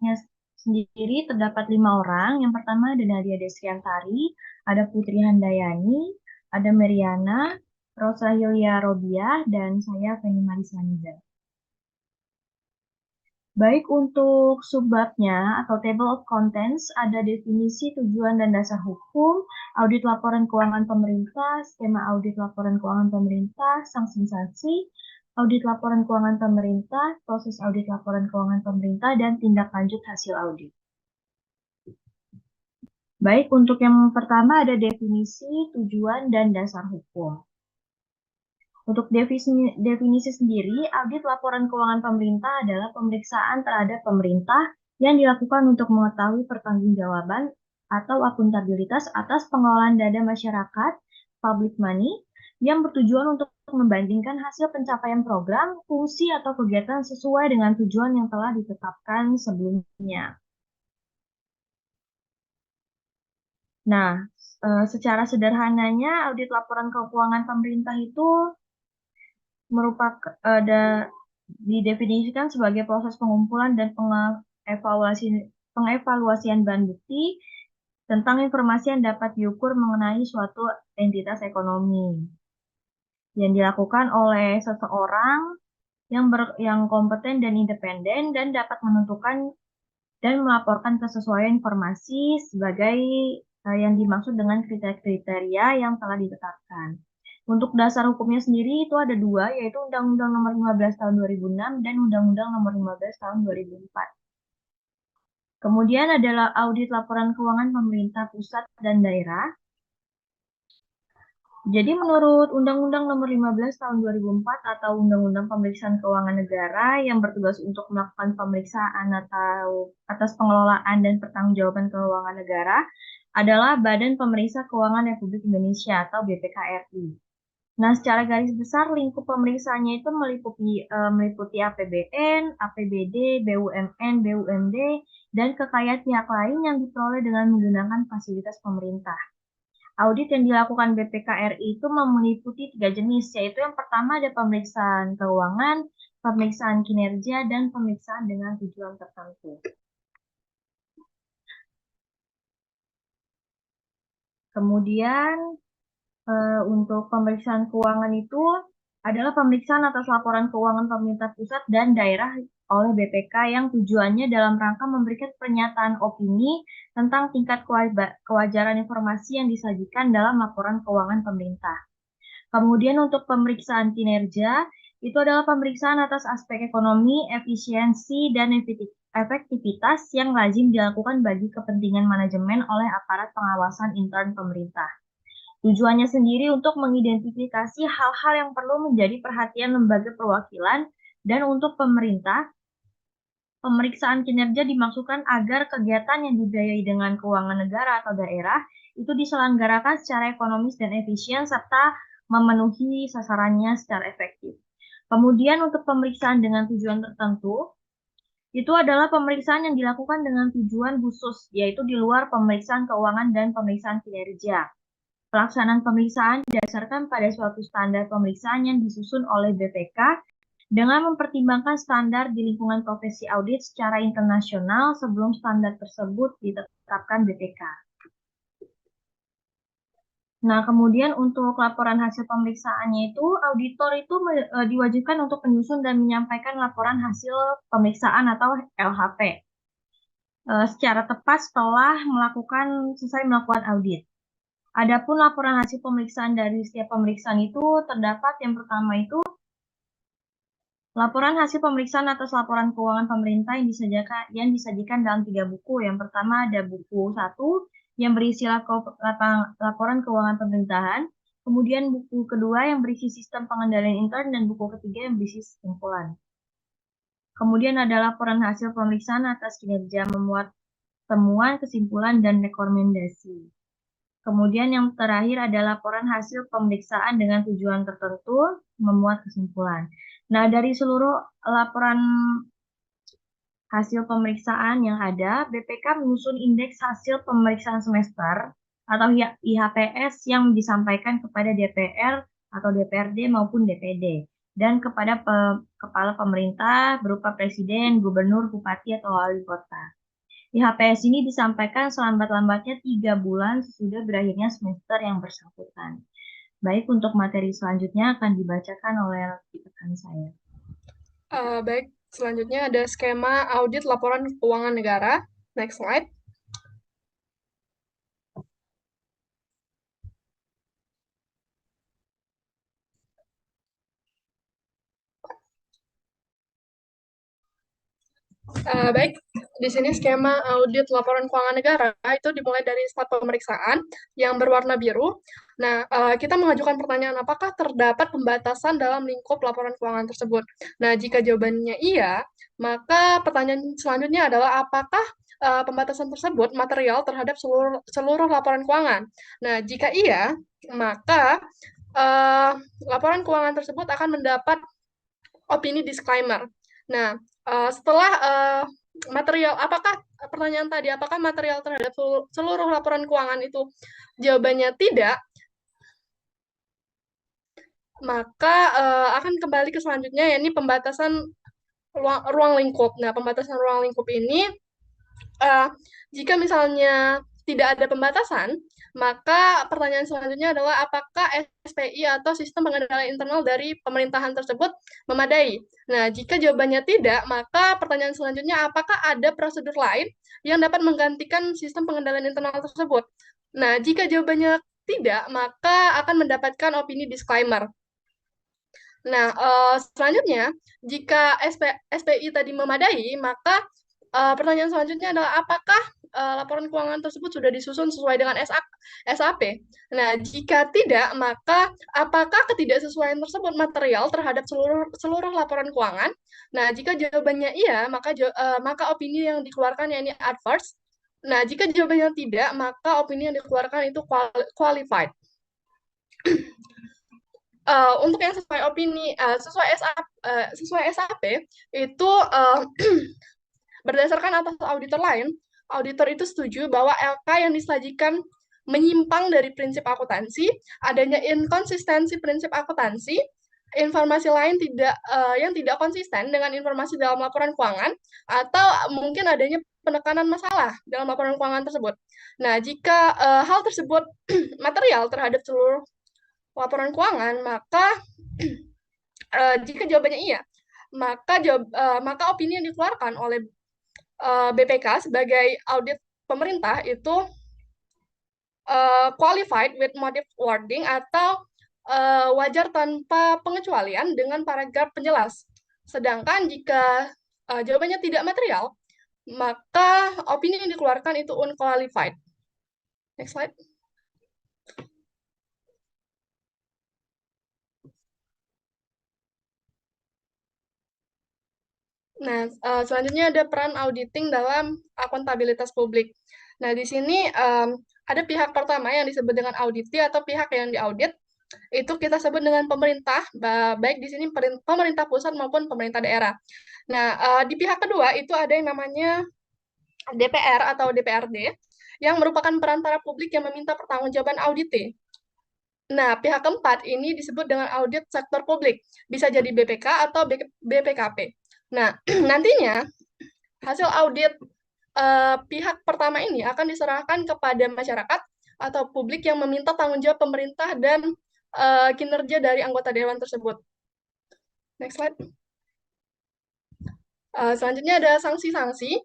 auditnya sendiri terdapat 5 orang. Yang pertama ada Nadia Desriantari, ada Putri Handayani, ada Meriana, Rosa Yulia Robiah, dan saya Feni Marisaniza. Baik untuk subbabnya atau table of contents, ada definisi, tujuan, dan dasar hukum, audit laporan keuangan pemerintah, skema audit laporan keuangan pemerintah, sanksi, audit laporan keuangan pemerintah, proses audit laporan keuangan pemerintah, dan tindak lanjut hasil audit. Baik, untuk yang pertama ada definisi, tujuan, dan dasar hukum. Untuk definisi sendiri, audit laporan keuangan pemerintah adalah pemeriksaan terhadap pemerintah yang dilakukan untuk mengetahui pertanggungjawaban atau akuntabilitas atas pengelolaan dana masyarakat, public money, yang bertujuan untuk membandingkan hasil pencapaian program, fungsi, atau kegiatan sesuai dengan tujuan yang telah ditetapkan sebelumnya. Nah, secara sederhananya, audit laporan keuangan pemerintah itu merupakan didefinisikan sebagai proses pengumpulan dan pengevaluasian bahan bukti tentang informasi yang dapat diukur mengenai suatu entitas ekonomi yang dilakukan oleh seseorang yang kompeten dan independen dan dapat menentukan dan melaporkan kesesuaian informasi sebagai yang dimaksud dengan kriteria yang telah ditetapkan. Untuk dasar hukumnya sendiri itu ada dua, yaitu Undang-Undang Nomor 15 Tahun 2006 dan Undang-Undang Nomor 15 Tahun 2004. Kemudian adalah audit laporan keuangan pemerintah pusat dan daerah. Jadi menurut Undang-Undang Nomor 15 Tahun 2004 atau Undang-Undang Pemeriksaan Keuangan Negara yang bertugas untuk melakukan pemeriksaan atau atas pengelolaan dan pertanggungjawaban keuangan negara adalah Badan Pemeriksa Keuangan Republik Indonesia atau BPKRI. Nah, secara garis besar lingkup pemeriksaannya itu meliputi APBN, APBD, BUMN, BUMD, dan kekayaan pihak lain yang diperoleh dengan menggunakan fasilitas pemerintah. Audit yang dilakukan BPKRI itu meliputi 3 jenis, yaitu yang pertama ada pemeriksaan keuangan, pemeriksaan kinerja, dan pemeriksaan dengan tujuan tertentu. Kemudian untuk pemeriksaan keuangan itu adalah pemeriksaan atas laporan keuangan pemerintah pusat dan daerah oleh BPK yang tujuannya dalam rangka memberikan pernyataan opini tentang tingkat kewajaran informasi yang disajikan dalam laporan keuangan pemerintah. Kemudian untuk pemeriksaan kinerja, itu adalah pemeriksaan atas aspek ekonomi, efisiensi, dan efektivitas yang lazim dilakukan bagi kepentingan manajemen oleh aparat pengawasan intern pemerintah. Tujuannya sendiri untuk mengidentifikasi hal-hal yang perlu menjadi perhatian lembaga perwakilan dan untuk pemerintah. Pemeriksaan kinerja dimaksudkan agar kegiatan yang dibiayai dengan keuangan negara atau daerah itu diselenggarakan secara ekonomis dan efisien serta memenuhi sasarannya secara efektif. Kemudian untuk pemeriksaan dengan tujuan tertentu, itu adalah pemeriksaan yang dilakukan dengan tujuan khusus, yaitu di luar pemeriksaan keuangan dan pemeriksaan kinerja. Pelaksanaan pemeriksaan didasarkan pada suatu standar pemeriksaan yang disusun oleh BPK dengan mempertimbangkan standar di lingkungan profesi audit secara internasional sebelum standar tersebut ditetapkan BPK. Nah, kemudian untuk laporan hasil pemeriksaannya itu, auditor itu diwajibkan untuk menyusun dan menyampaikan laporan hasil pemeriksaan atau LHP secara tepat setelah selesai melakukan audit. Adapun laporan hasil pemeriksaan dari setiap pemeriksaan itu terdapat yang pertama itu laporan hasil pemeriksaan atas laporan keuangan pemerintah yang disajikan dalam 3 buku. Yang pertama ada buku 1 yang berisi laporan keuangan pemerintahan, kemudian buku kedua yang berisi sistem pengendalian intern, dan buku ketiga yang berisi kesimpulan. Kemudian ada laporan hasil pemeriksaan atas kinerja memuat temuan, kesimpulan, dan rekomendasi. Kemudian yang terakhir ada laporan hasil pemeriksaan dengan tujuan tertentu, memuat kesimpulan. Nah, dari seluruh laporan hasil pemeriksaan yang ada, BPK menyusun indeks hasil pemeriksaan semester atau IHPS yang disampaikan kepada DPR atau DPRD maupun DPD. dan kepada kepala pemerintah berupa presiden, gubernur, bupati, atau wali kota. Di HPS ini disampaikan selambat-lambatnya 3 bulan sesudah berakhirnya semester yang bersangkutan. Baik, untuk materi selanjutnya akan dibacakan oleh rekan saya. Baik, selanjutnya ada skema audit laporan keuangan negara. Next slide. Baik, di sini skema audit laporan keuangan negara itu dimulai dari start pemeriksaan yang berwarna biru. Nah, kita mengajukan pertanyaan apakah terdapat pembatasan dalam lingkup laporan keuangan tersebut. Nah, jika jawabannya iya, maka pertanyaan selanjutnya adalah apakah pembatasan tersebut material terhadap seluruh laporan keuangan. Nah, jika iya, maka uh, laporan keuangan tersebut akan mendapat opini disclaimer. Nah, setelah material, pertanyaan tadi, apakah material terhadap seluruh laporan keuangan itu jawabannya tidak, maka akan kembali ke selanjutnya, yakni pembatasan ruang lingkup. Nah, pembatasan ruang lingkup ini uh, jika misalnya tidak ada pembatasan, maka pertanyaan selanjutnya adalah apakah SPI atau sistem pengendalian internal dari pemerintahan tersebut memadai? Nah, jika jawabannya tidak, maka pertanyaan selanjutnya apakah ada prosedur lain yang dapat menggantikan sistem pengendalian internal tersebut? Nah, jika jawabannya tidak, maka akan mendapatkan opini disclaimer. Nah, selanjutnya, jika SPI tadi memadai, maka pertanyaan selanjutnya adalah apakah laporan keuangan tersebut sudah disusun sesuai dengan SAP? Nah, jika tidak, maka apakah ketidaksesuaian tersebut material terhadap seluruh laporan keuangan? Nah, jika jawabannya iya, maka opini yang dikeluarkan yakni adverse. Nah, jika jawabannya tidak, maka opini yang dikeluarkan itu qualified. Untuk yang sesuai opini sesuai SAP itu berdasarkan atas auditor lain, auditor itu setuju bahwa LK yang disajikan menyimpang dari prinsip akuntansi, adanya inkonsistensi prinsip akuntansi, informasi lain yang tidak konsisten dengan informasi dalam laporan keuangan, atau mungkin adanya penekanan masalah dalam laporan keuangan tersebut. Nah, jika hal tersebut material terhadap seluruh laporan keuangan, maka jika jawabannya iya, maka opini yang dikeluarkan oleh BPK sebagai audit pemerintah itu qualified with motive wording atau wajar tanpa pengecualian dengan paragraf penjelas. Sedangkan jika jawabannya tidak material, maka opini yang dikeluarkan itu unqualified. Next slide. Nah, selanjutnya ada peran auditing dalam akuntabilitas publik. Nah, di sini ada pihak pertama yang disebut dengan auditi atau pihak yang diaudit. Itu kita sebut dengan pemerintah, baik di sini pemerintah pusat maupun pemerintah daerah. Nah, di pihak kedua itu ada yang namanya DPR atau DPRD, yang merupakan perantara publik yang meminta pertanggungjawaban audit. Nah, pihak keempat ini disebut dengan audit sektor publik, bisa jadi BPK atau BPKP. Nah, nantinya hasil audit pihak pertama ini akan diserahkan kepada masyarakat atau publik yang meminta tanggung jawab pemerintah dan kinerja dari anggota dewan tersebut. Next slide. Selanjutnya ada sanksi-sanksi.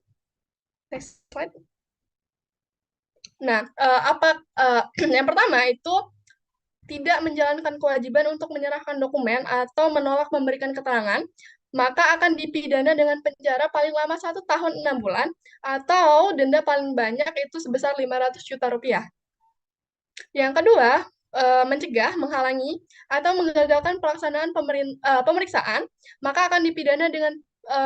Next slide. Nah, yang pertama itu tidak menjalankan kewajiban untuk menyerahkan dokumen atau menolak memberikan keterangan, maka akan dipidana dengan penjara paling lama 1 tahun 6 bulan atau denda paling banyak itu sebesar 500 juta rupiah. Yang kedua, mencegah, menghalangi, atau menggagalkan pelaksanaan pemeriksaan, maka akan dipidana dengan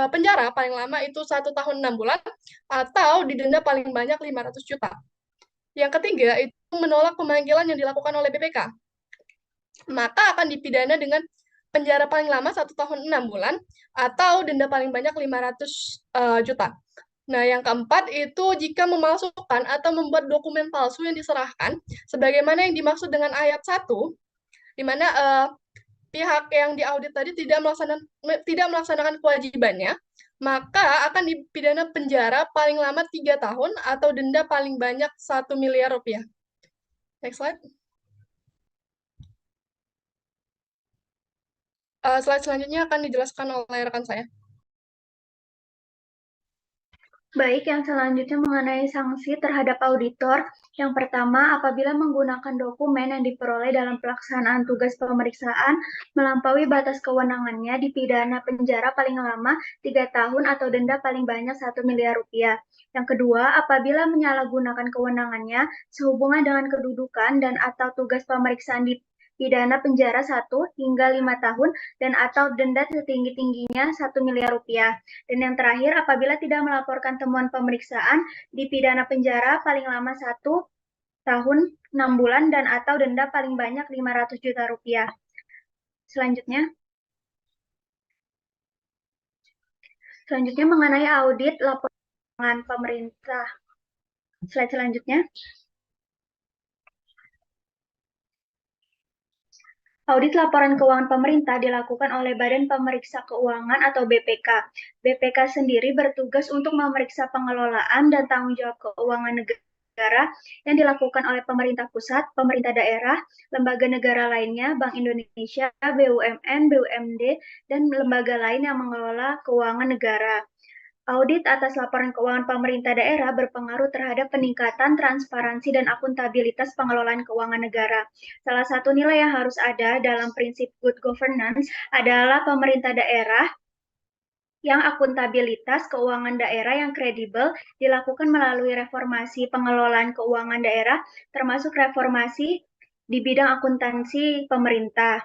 penjara paling lama itu 1 tahun 6 bulan atau didenda paling banyak 500 juta. Yang ketiga, itu menolak pemanggilan yang dilakukan oleh BPK, maka akan dipidana dengan penjara paling lama 1 tahun 6 bulan atau denda paling banyak 500 juta. Nah, yang keempat itu jika memalsukan atau membuat dokumen palsu yang diserahkan, sebagaimana yang dimaksud dengan ayat 1, di mana pihak yang diaudit tadi tidak melaksanakan kewajibannya, maka akan dipidana penjara paling lama 3 tahun atau denda paling banyak 1 miliar rupiah. Next slide. Slide selanjutnya akan dijelaskan oleh rekan saya. Baik, yang selanjutnya mengenai sanksi terhadap auditor. Yang pertama, apabila menggunakan dokumen yang diperoleh dalam pelaksanaan tugas pemeriksaan melampaui batas kewenangannya, dipidana penjara paling lama 3 tahun atau denda paling banyak 1 miliar rupiah. Yang kedua, apabila menyalahgunakan kewenangannya sehubungan dengan kedudukan dan atau tugas pemeriksaan dipidana penjara 1 hingga 5 tahun dan atau denda setinggi-tingginya 1 miliar rupiah. Dan yang terakhir, apabila tidak melaporkan temuan pemeriksaan, dipidana penjara paling lama 1 tahun 6 bulan dan atau denda paling banyak 500 juta rupiah. Selanjutnya mengenai audit laporan pemerintah. Slide selanjutnya. Audit laporan keuangan pemerintah dilakukan oleh Badan Pemeriksa Keuangan atau BPK. BPK sendiri bertugas untuk memeriksa pengelolaan dan tanggung jawab keuangan negara yang dilakukan oleh pemerintah pusat, pemerintah daerah, lembaga negara lainnya, Bank Indonesia, BUMN, BUMD, dan lembaga lain yang mengelola keuangan negara. Audit atas laporan keuangan pemerintah daerah berpengaruh terhadap peningkatan transparansi dan akuntabilitas pengelolaan keuangan negara. Salah satu nilai yang harus ada dalam prinsip good governance adalah pemerintah daerah yang akuntabilitas keuangan daerah yang kredibel dilakukan melalui reformasi pengelolaan keuangan daerah, termasuk reformasi di bidang akuntansi pemerintah.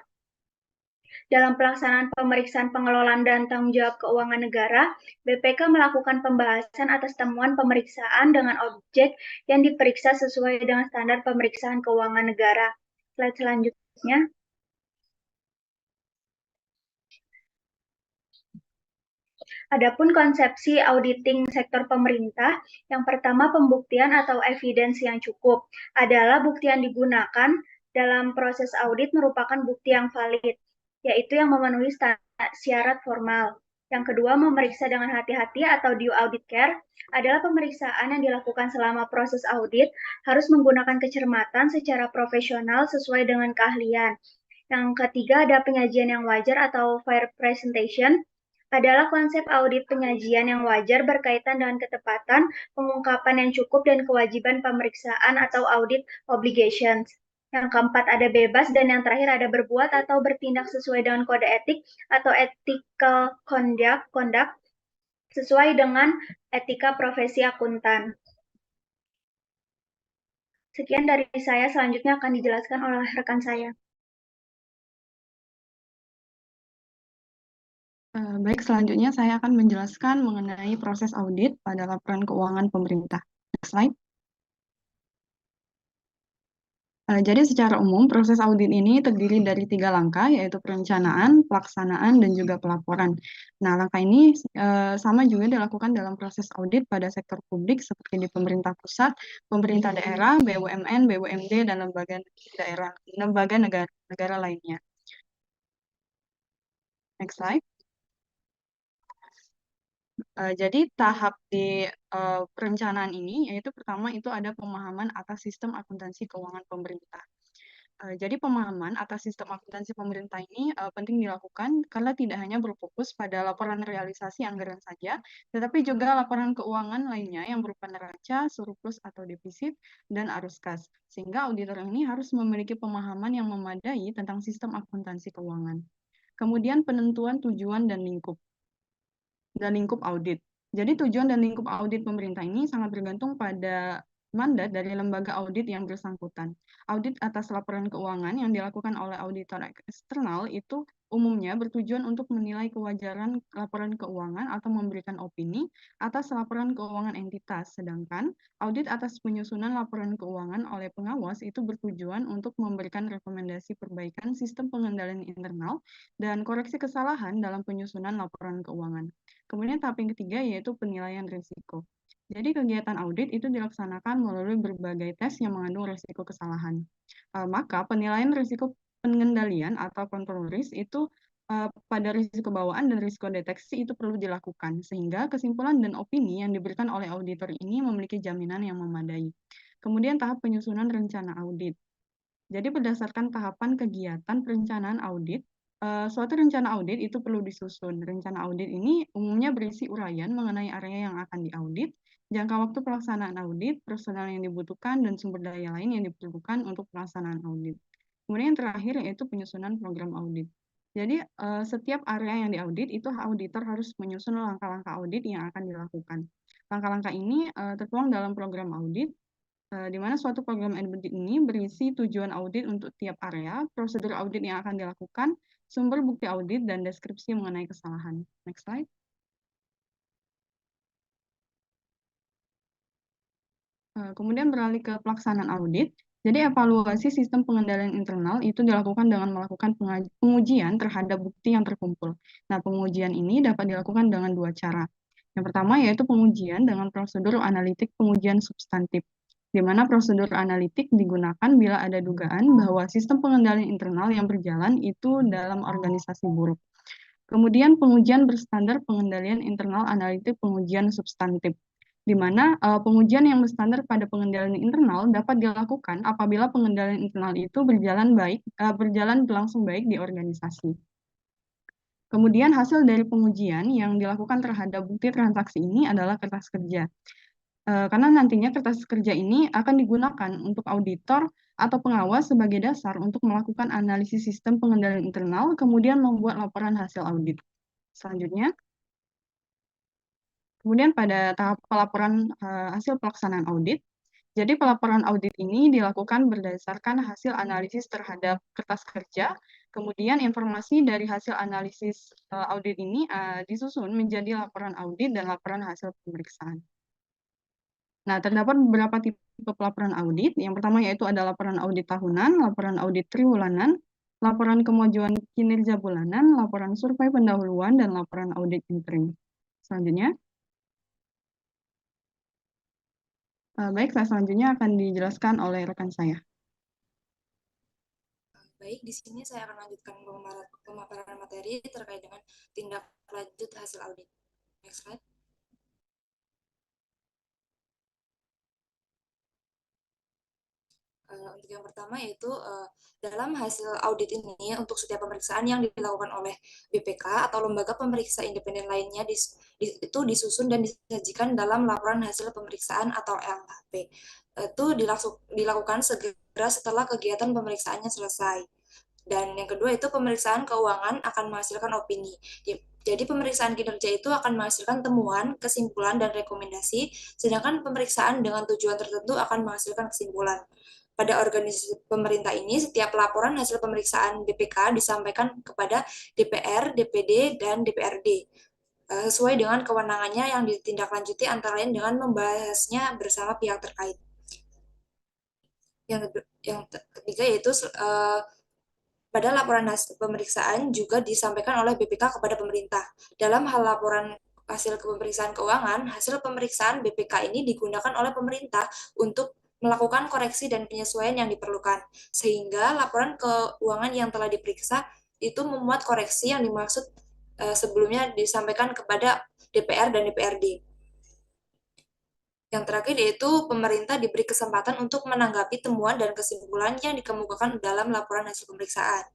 Dalam pelaksanaan pemeriksaan pengelolaan dan tanggung jawab keuangan negara, BPK melakukan pembahasan atas temuan pemeriksaan dengan objek yang diperiksa sesuai dengan standar pemeriksaan keuangan negara. Slide selanjutnya. Adapun konsepsi auditing sektor pemerintah, yang pertama pembuktian atau evidence yang cukup adalah bukti yang digunakan dalam proses audit merupakan bukti yang valid, yaitu yang memenuhi syarat formal. Yang kedua, memeriksa dengan hati-hati atau due audit care adalah pemeriksaan yang dilakukan selama proses audit harus menggunakan kecermatan secara profesional sesuai dengan keahlian. Yang ketiga, ada penyajian yang wajar atau fair presentation adalah konsep audit penyajian yang wajar berkaitan dengan ketepatan, pengungkapan yang cukup, dan kewajiban pemeriksaan atau audit obligations. Yang keempat ada bebas, dan yang terakhir ada berbuat atau bertindak sesuai dengan kode etik atau ethical conduct sesuai dengan etika profesi akuntan. Sekian dari saya, selanjutnya akan dijelaskan oleh rekan saya. Baik, selanjutnya saya akan menjelaskan mengenai proses audit pada laporan keuangan pemerintah. Next slide. Jadi secara umum proses audit ini terdiri dari 3 langkah, yaitu perencanaan, pelaksanaan, dan juga pelaporan. Nah, langkah ini sama juga dilakukan dalam proses audit pada sektor publik seperti di pemerintah pusat, pemerintah daerah, BUMN, BUMD, dan lembaga negara lainnya. Next slide. Jadi tahap di perencanaan ini, yaitu pertama itu ada pemahaman atas sistem akuntansi keuangan pemerintah. Jadi pemahaman atas sistem akuntansi pemerintah ini penting dilakukan karena tidak hanya berfokus pada laporan realisasi anggaran saja, tetapi juga laporan keuangan lainnya yang berupa neraca, surplus atau defisit, dan arus kas. Sehingga auditor ini harus memiliki pemahaman yang memadai tentang sistem akuntansi keuangan. Kemudian penentuan tujuan dan lingkup audit. Jadi tujuan dan lingkup audit pemerintah ini sangat bergantung pada mandat dari lembaga audit yang bersangkutan. Audit atas laporan keuangan yang dilakukan oleh auditor eksternal itu umumnya bertujuan untuk menilai kewajaran laporan keuangan atau memberikan opini atas laporan keuangan entitas. Sedangkan audit atas penyusunan laporan keuangan oleh pengawas itu bertujuan untuk memberikan rekomendasi perbaikan sistem pengendalian internal dan koreksi kesalahan dalam penyusunan laporan keuangan. Kemudian tahap yang ketiga yaitu penilaian risiko. Jadi kegiatan audit itu dilaksanakan melalui berbagai tes yang mengandung risiko kesalahan. Maka penilaian risiko pengendalian atau control risk itu pada risiko bawaan dan risiko deteksi itu perlu dilakukan, sehingga kesimpulan dan opini yang diberikan oleh auditor ini memiliki jaminan yang memadai. Kemudian tahap penyusunan rencana audit. Jadi berdasarkan tahapan kegiatan perencanaan audit, suatu rencana audit itu perlu disusun. Rencana audit ini umumnya berisi uraian mengenai area yang akan diaudit, jangka waktu pelaksanaan audit, personal yang dibutuhkan, dan sumber daya lain yang diperlukan untuk pelaksanaan audit. Kemudian yang terakhir yaitu penyusunan program audit. Jadi setiap area yang diaudit itu auditor harus menyusun langkah-langkah audit yang akan dilakukan. Langkah-langkah ini tertuang dalam program audit, di mana suatu program audit ini berisi tujuan audit untuk tiap area, prosedur audit yang akan dilakukan, sumber bukti audit, dan deskripsi mengenai kesalahan. Next slide. Kemudian beralih ke pelaksanaan audit. Jadi evaluasi sistem pengendalian internal itu dilakukan dengan melakukan pengujian terhadap bukti yang terkumpul. Nah, pengujian ini dapat dilakukan dengan dua cara. Yang pertama yaitu pengujian dengan prosedur analitik pengujian substantif, di mana prosedur analitik digunakan bila ada dugaan bahwa sistem pengendalian internal yang berjalan itu dalam organisasi buruk. Kemudian pengujian berstandar pengendalian internal analitik pengujian substantif, di mana pengujian yang berstandar pada pengendalian internal dapat dilakukan apabila pengendalian internal itu berjalan berlangsung baik di organisasi. Kemudian hasil dari pengujian yang dilakukan terhadap bukti transaksi ini adalah kertas kerja. Karena nantinya kertas kerja ini akan digunakan untuk auditor atau pengawas sebagai dasar untuk melakukan analisis sistem pengendalian internal, kemudian membuat laporan hasil audit. Selanjutnya, kemudian pada tahap pelaporan hasil pelaksanaan audit, jadi pelaporan audit ini dilakukan berdasarkan hasil analisis terhadap kertas kerja, kemudian informasi dari hasil analisis audit ini disusun menjadi laporan audit dan laporan hasil pemeriksaan. Nah, terdapat beberapa tipe pelaporan audit. Yang pertama yaitu ada laporan audit tahunan, laporan audit triwulan, laporan kemajuan kinerja bulanan, laporan survei pendahuluan, dan laporan audit interim. Selanjutnya. Baik, selanjutnya akan dijelaskan oleh rekan saya. Baik, di sini saya akan lanjutkan pemaparan materi terkait dengan tindak lanjut hasil audit. Next slide. Untuk yang pertama yaitu dalam hasil audit ini untuk setiap pemeriksaan yang dilakukan oleh BPK atau lembaga pemeriksa independen lainnya itu disusun dan disajikan dalam laporan hasil pemeriksaan atau LHP. Itu dilakukan segera setelah kegiatan pemeriksaannya selesai. Dan yang kedua itu pemeriksaan keuangan akan menghasilkan opini. Jadi pemeriksaan kinerja itu akan menghasilkan temuan, kesimpulan, dan rekomendasi, sedangkan pemeriksaan dengan tujuan tertentu akan menghasilkan kesimpulan. Pada organisasi pemerintah ini, setiap laporan hasil pemeriksaan BPK disampaikan kepada DPR, DPD, dan DPRD sesuai dengan kewenangannya yang ditindaklanjuti antara lain dengan membahasnya bersama pihak terkait. Yang ketiga yaitu pada laporan hasil pemeriksaan juga disampaikan oleh BPK kepada pemerintah. Dalam hal laporan hasil pemeriksaan keuangan, hasil pemeriksaan BPK ini digunakan oleh pemerintah untuk melakukan koreksi dan penyesuaian yang diperlukan, sehingga laporan keuangan yang telah diperiksa itu memuat koreksi yang dimaksud sebelumnya disampaikan kepada DPR dan DPRD. Yang terakhir yaitu pemerintah diberi kesempatan untuk menanggapi temuan dan kesimpulan yang dikemukakan dalam laporan hasil pemeriksaan.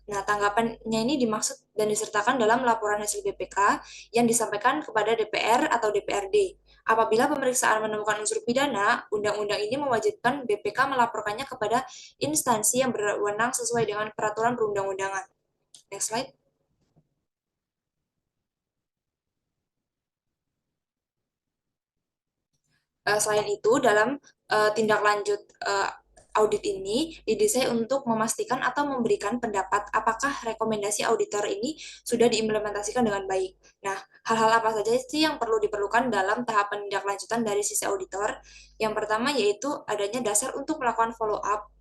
Nah, tanggapannya ini dimaksud dan disertakan dalam laporan hasil BPK yang disampaikan kepada DPR atau DPRD. Apabila pemeriksaan menemukan unsur pidana, undang-undang ini mewajibkan BPK melaporkannya kepada instansi yang berwenang sesuai dengan peraturan perundang-undangan. Next slide. Selain itu, dalam tindak lanjut audit ini didesain untuk memastikan atau memberikan pendapat apakah rekomendasi auditor ini sudah diimplementasikan dengan baik. Nah, hal-hal apa saja sih yang perlu diperlukan dalam tahap penindaklanjutan dari sisi auditor? Yang pertama yaitu adanya dasar untuk melakukan follow up,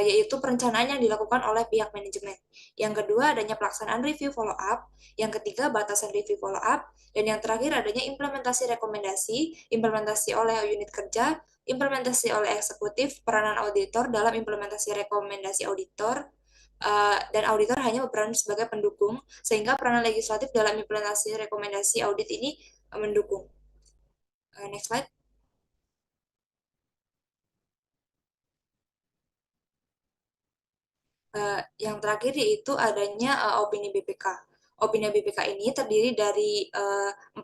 yaitu perencanaan yang dilakukan oleh pihak manajemen. Yang kedua adanya pelaksanaan review follow up, yang ketiga batasan review follow up, dan yang terakhir adanya implementasi rekomendasi, implementasi oleh unit kerja, implementasi oleh eksekutif, peranan auditor dalam implementasi rekomendasi auditor, dan auditor hanya berperan sebagai pendukung, sehingga peranan legislatif dalam implementasi rekomendasi audit ini mendukung. Next slide. Yang terakhir yaitu adanya opini BPK. Opini BPK ini terdiri dari 4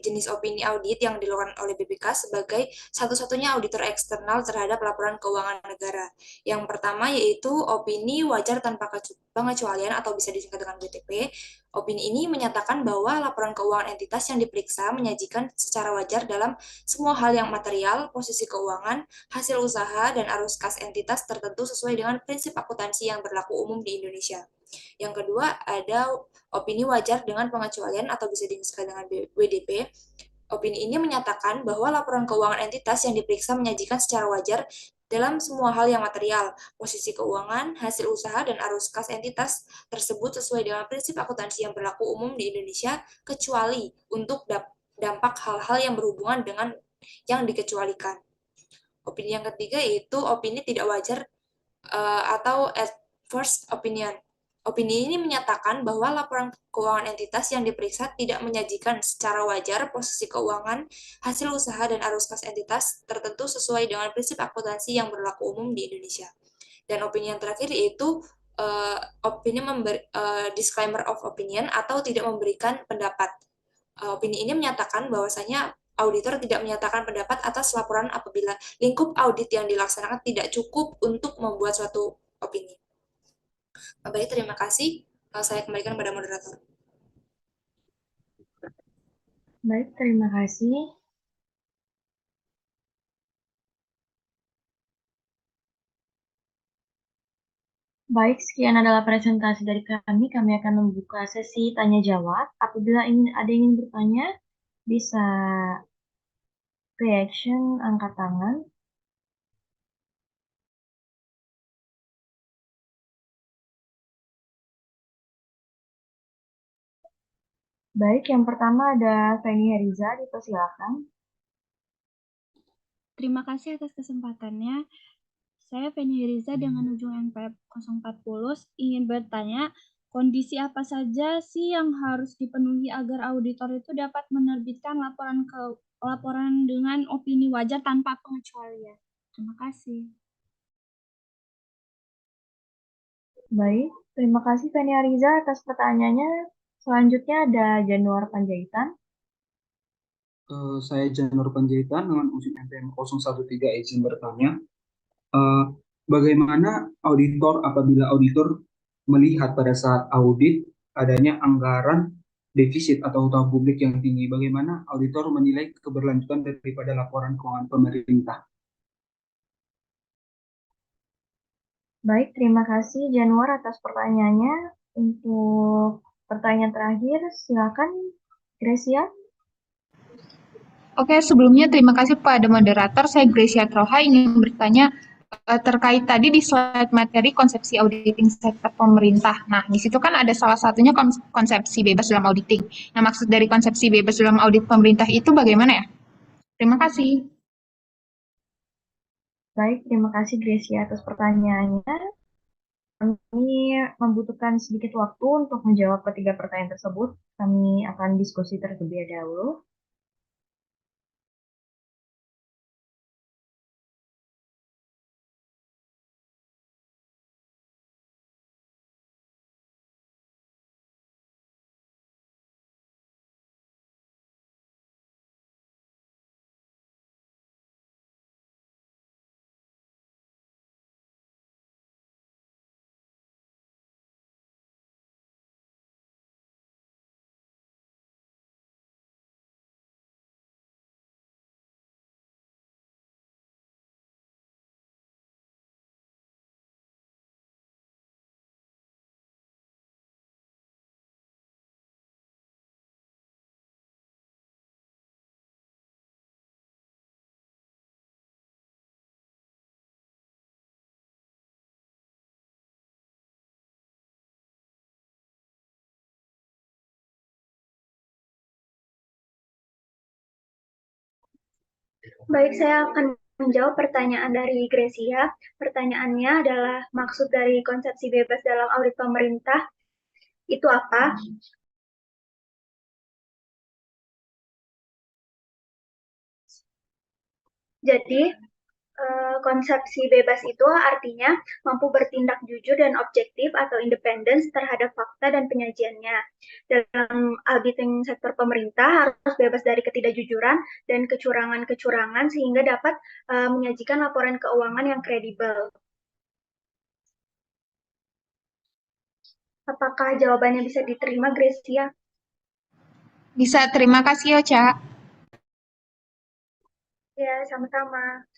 jenis opini audit yang dilakukan oleh BPK sebagai satu-satunya auditor eksternal terhadap laporan keuangan negara. Yang pertama yaitu opini wajar tanpa pengecualian atau bisa disingkat dengan WTP. Opini ini menyatakan bahwa laporan keuangan entitas yang diperiksa menyajikan secara wajar dalam semua hal yang material, posisi keuangan, hasil usaha, dan arus kas entitas tertentu sesuai dengan prinsip akuntansi yang berlaku umum di Indonesia. Yang kedua, ada opini wajar dengan pengecualian atau bisa disingkat dengan WDP. Opini ini menyatakan bahwa laporan keuangan entitas yang diperiksa menyajikan secara wajar dalam semua hal yang material, posisi keuangan, hasil usaha, dan arus kas entitas tersebut sesuai dengan prinsip akuntansi yang berlaku umum di Indonesia, kecuali untuk dampak hal-hal yang berhubungan dengan yang dikecualikan. Opini yang ketiga yaitu opini tidak wajar atau adverse opinion. Opini ini menyatakan bahwa laporan keuangan entitas yang diperiksa tidak menyajikan secara wajar posisi keuangan, hasil usaha, dan arus kas entitas tertentu sesuai dengan prinsip akuntansi yang berlaku umum di Indonesia. Dan opini yang terakhir yaitu opini disclaimer of opinion atau tidak memberikan pendapat. Opini ini menyatakan bahwasanya auditor tidak menyatakan pendapat atas laporan apabila lingkup audit yang dilaksanakan tidak cukup untuk membuat suatu opini. Baik, terima kasih. Saya kembalikan kepada moderator. Baik, terima kasih. Baik, sekian adalah presentasi dari kami. Kami akan membuka sesi tanya jawab. Apabila ada yang ingin bertanya, bisa reaction angkat tangan. Baik, yang pertama ada Feni Heriza, dipersilakan. Terima kasih atas kesempatannya. Saya Feni Heriza dengan ujung NPF 040 ingin bertanya, kondisi apa saja sih yang harus dipenuhi agar auditor itu dapat menerbitkan laporan dengan opini wajar tanpa pengecualian? Terima kasih. Baik, terima kasih Feni Heriza atas pertanyaannya. Selanjutnya ada Januar Panjaitan. Saya Janur Panjaitan dengan ujung NPM 013 izin bertanya. Bagaimana auditor apabila auditor melihat pada saat audit adanya anggaran defisit atau utang publik yang tinggi, bagaimana auditor menilai keberlanjutan daripada laporan keuangan pemerintah? Baik, terima kasih Januar atas pertanyaannya. Untuk pertanyaan terakhir, silakan Gracia. Oke, sebelumnya terima kasih pada moderator. Saya Gracia Troha ingin bertanya terkait tadi di slide materi konsepsi auditing sektor pemerintah. Nah, di situ kan ada salah satunya konsepsi bebas dalam auditing. Nah, maksud dari konsepsi bebas dalam audit pemerintah itu bagaimana ya? Terima kasih. Baik, terima kasih Gracia atas pertanyaannya. Kami membutuhkan sedikit waktu untuk menjawab ketiga pertanyaan tersebut. Kami akan diskusi terlebih dahulu. Baik, saya akan menjawab pertanyaan dari Gracia. Pertanyaannya adalah maksud dari konsepsi bebas dalam audit pemerintah itu apa? Jadi, konsepsi bebas itu artinya mampu bertindak jujur dan objektif atau independen terhadap fakta dan penyajiannya. Dalam auditing sektor pemerintah harus bebas dari ketidakjujuran dan kecurangan-kecurangan sehingga dapat menyajikan laporan keuangan yang kredibel. Apakah jawabannya bisa diterima, Gracia? Bisa, terima kasih Ocha. Ya, sama-sama.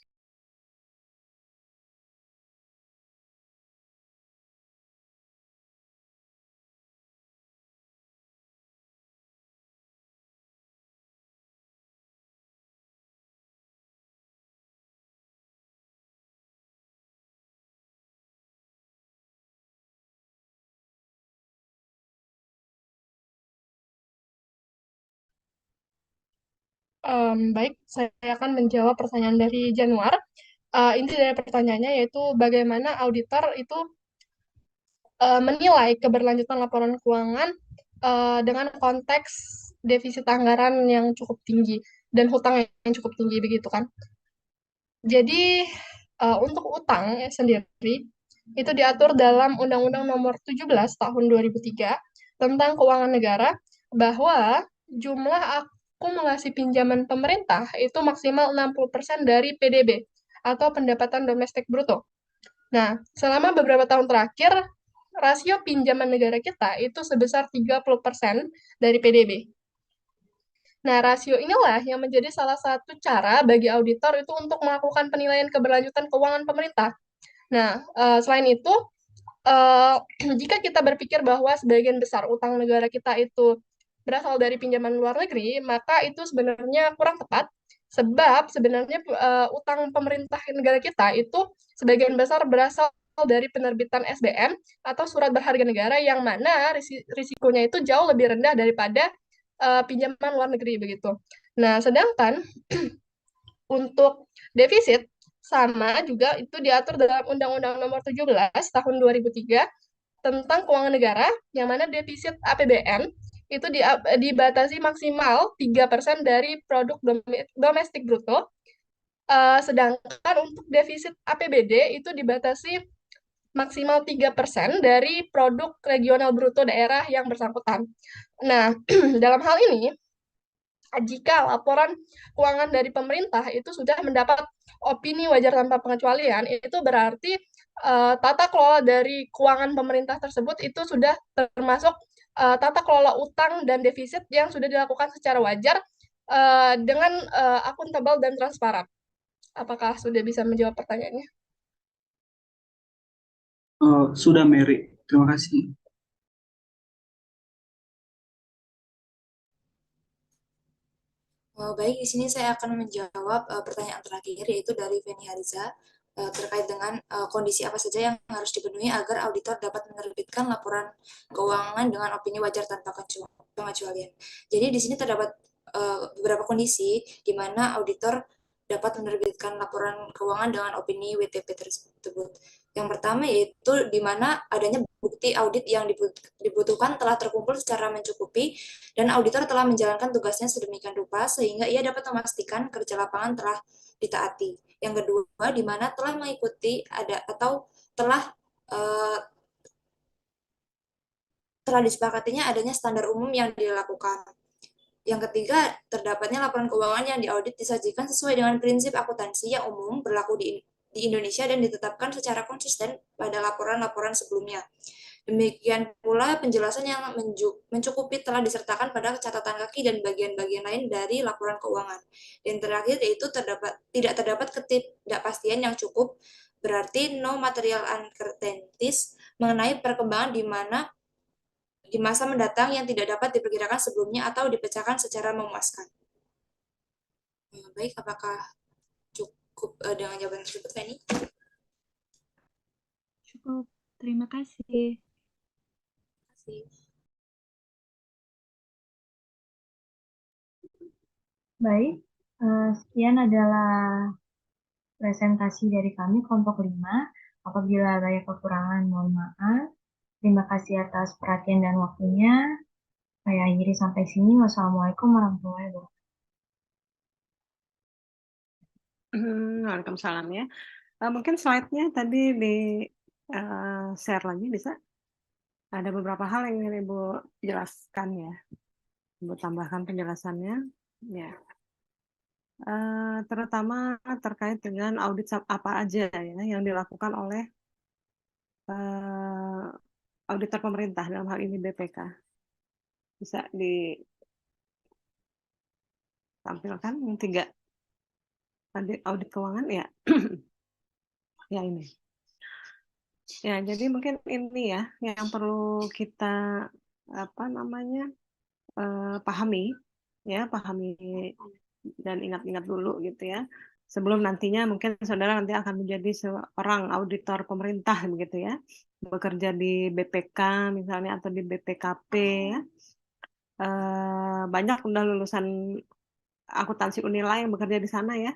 Baik, saya akan menjawab pertanyaan dari Januar. Inti dari pertanyaannya yaitu bagaimana auditor itu menilai keberlanjutan laporan keuangan dengan konteks defisit anggaran yang cukup tinggi dan hutang yang cukup tinggi begitu kan. Jadi untuk utang sendiri itu diatur dalam Undang-Undang Nomor 17 Tahun 2003 tentang Keuangan Negara bahwa jumlah akumulasi pinjaman pemerintah itu maksimal 60% dari PDB atau pendapatan domestik bruto. Nah, selama beberapa tahun terakhir, rasio pinjaman negara kita itu sebesar 30% dari PDB. Nah, rasio inilah yang menjadi salah satu cara bagi auditor itu untuk melakukan penilaian keberlanjutan keuangan pemerintah. Nah, selain itu, eh, jika kita berpikir bahwa sebagian besar utang negara kita itu berasal dari pinjaman luar negeri, maka itu sebenarnya kurang tepat, sebab sebenarnya utang pemerintah negara kita itu sebagian besar berasal dari penerbitan SBN atau surat berharga negara yang mana risikonya itu jauh lebih rendah daripada pinjaman luar negeri begitu. Nah, sedangkan untuk defisit sama juga itu diatur dalam Undang-Undang Nomor 17 Tahun 2003 tentang keuangan negara, yang mana defisit APBN itu dibatasi maksimal 3% dari produk domestik bruto, sedangkan untuk defisit APBD itu dibatasi maksimal 3% dari produk regional bruto daerah yang bersangkutan. Nah, dalam hal ini, jika laporan keuangan dari pemerintah itu sudah mendapat opini wajar tanpa pengecualian, itu berarti tata kelola dari keuangan pemerintah tersebut itu sudah termasuk tata kelola utang dan defisit yang sudah dilakukan secara wajar dengan akuntabel dan transparan. Apakah sudah bisa menjawab pertanyaannya? Sudah, Mary. Terima kasih. Baik, di sini saya akan menjawab pertanyaan terakhir, yaitu dari Feni Hariza, terkait dengan kondisi apa saja yang harus dipenuhi agar auditor dapat menerbitkan laporan keuangan dengan opini wajar tanpa pengecualian. Jadi di sini terdapat beberapa kondisi di mana auditor dapat menerbitkan laporan keuangan dengan opini WTP tersebut. Yang pertama yaitu di mana adanya bukti audit yang dibutuhkan telah terkumpul secara mencukupi dan auditor telah menjalankan tugasnya sedemikian rupa sehingga ia dapat memastikan kerja lapangan telah ditaati. Yang kedua, di mana telah mengikuti atau telah disepakatinya adanya standar umum yang dilakukan. Yang ketiga, terdapatnya laporan keuangan yang diaudit disajikan sesuai dengan prinsip akuntansi yang umum berlaku di Indonesia dan ditetapkan secara konsisten pada laporan-laporan sebelumnya. Demikian pula penjelasan yang mencukupi telah disertakan pada catatan kaki dan bagian-bagian lain dari laporan keuangan. Dan terakhir yaitu tidak terdapat ketidakpastian yang cukup, berarti no material uncertainties mengenai perkembangan di masa mendatang yang tidak dapat diperkirakan sebelumnya atau dipecahkan secara memuaskan. Baik, apakah cukup dengan jawaban tersebut, Feni? Cukup. Terima kasih. Baik, sekian adalah presentasi dari kami kelompok 5. Apabila ada kekurangan, mohon maaf. Terima kasih atas perhatian dan waktunya. Saya akhiri sampai sini. Wassalamualaikum warahmatullahi wabarakatuh. Waalaikumsalam ya. Mungkin slide-nya tadi di share lagi bisa. Ada beberapa hal yang ingin Ibu jelaskan ya. Ibu tambahkan penjelasannya. Ya. Terutama terkait dengan audit apa aja ya yang dilakukan oleh auditor pemerintah, dalam hal ini BPK. Bisa ditampilkan yang 3 audit keuangan ya. Ya ini. Ya, jadi mungkin ini ya yang perlu kita pahami dan ingat-ingat dulu gitu ya. Sebelum nantinya mungkin saudara nanti akan menjadi seorang auditor pemerintah begitu ya. Bekerja di BPK misalnya atau di BPKP ya. Banyak udah lulusan akuntansi Unila yang bekerja di sana ya.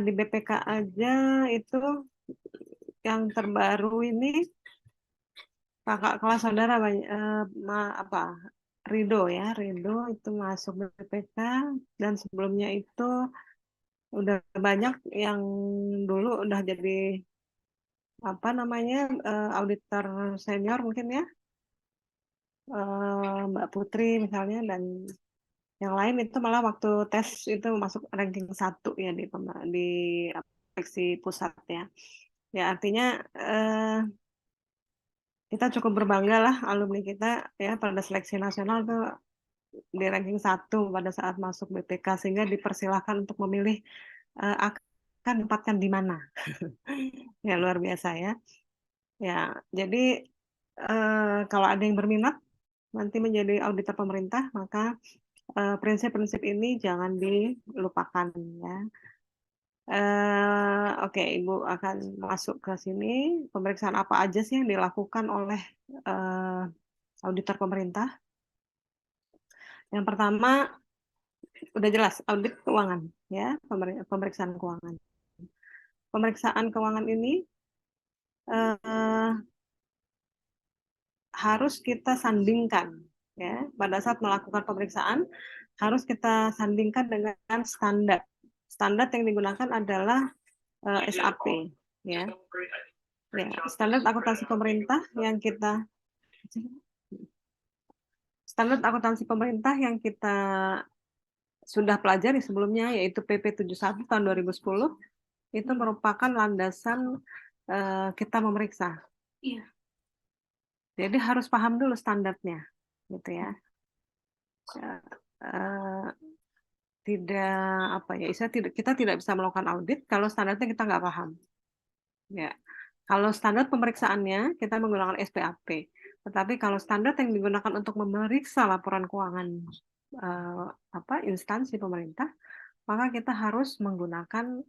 Di BPK aja itu yang terbaru ini kakak kelas saudara Rido ya, Rido itu masuk BPK dan sebelumnya itu udah banyak yang dulu udah jadi auditor senior mungkin ya, Mbak Putri misalnya, dan yang lain itu malah waktu tes itu masuk ranking 1 ya di inspeksi pusat ya. Ya artinya kita cukup berbangga lah alumni kita ya pada seleksi nasional tuh di ranking 1 pada saat masuk BPK, sehingga dipersilahkan untuk memilih akan tempatkan di mana. Ya luar biasa ya. Ya, jadi kalau ada yang berminat nanti menjadi auditor pemerintah, maka prinsip-prinsip ini jangan dilupakan ya. Oke, Ibu akan masuk ke sini. Pemeriksaan apa aja sih yang dilakukan oleh auditor pemerintah? Yang pertama udah jelas audit keuangan ya, pemeriksaan keuangan. Pemeriksaan keuangan ini harus kita sandingkan ya. Pada saat melakukan pemeriksaan harus kita sandingkan dengan standar. Standar yang digunakan adalah SAP ya. Ya, standar akuntansi pemerintah yang kita sudah pelajari sebelumnya, yaitu PP 71 tahun 2010, itu merupakan landasan kita memeriksa. Iya. Jadi harus paham dulu standarnya, gitu ya. Kita tidak bisa melakukan audit kalau standarnya kita nggak paham. Ya. Kalau standar pemeriksaannya kita menggunakan SPAP, tetapi kalau standar yang digunakan untuk memeriksa laporan keuangan instansi pemerintah, maka kita harus menggunakan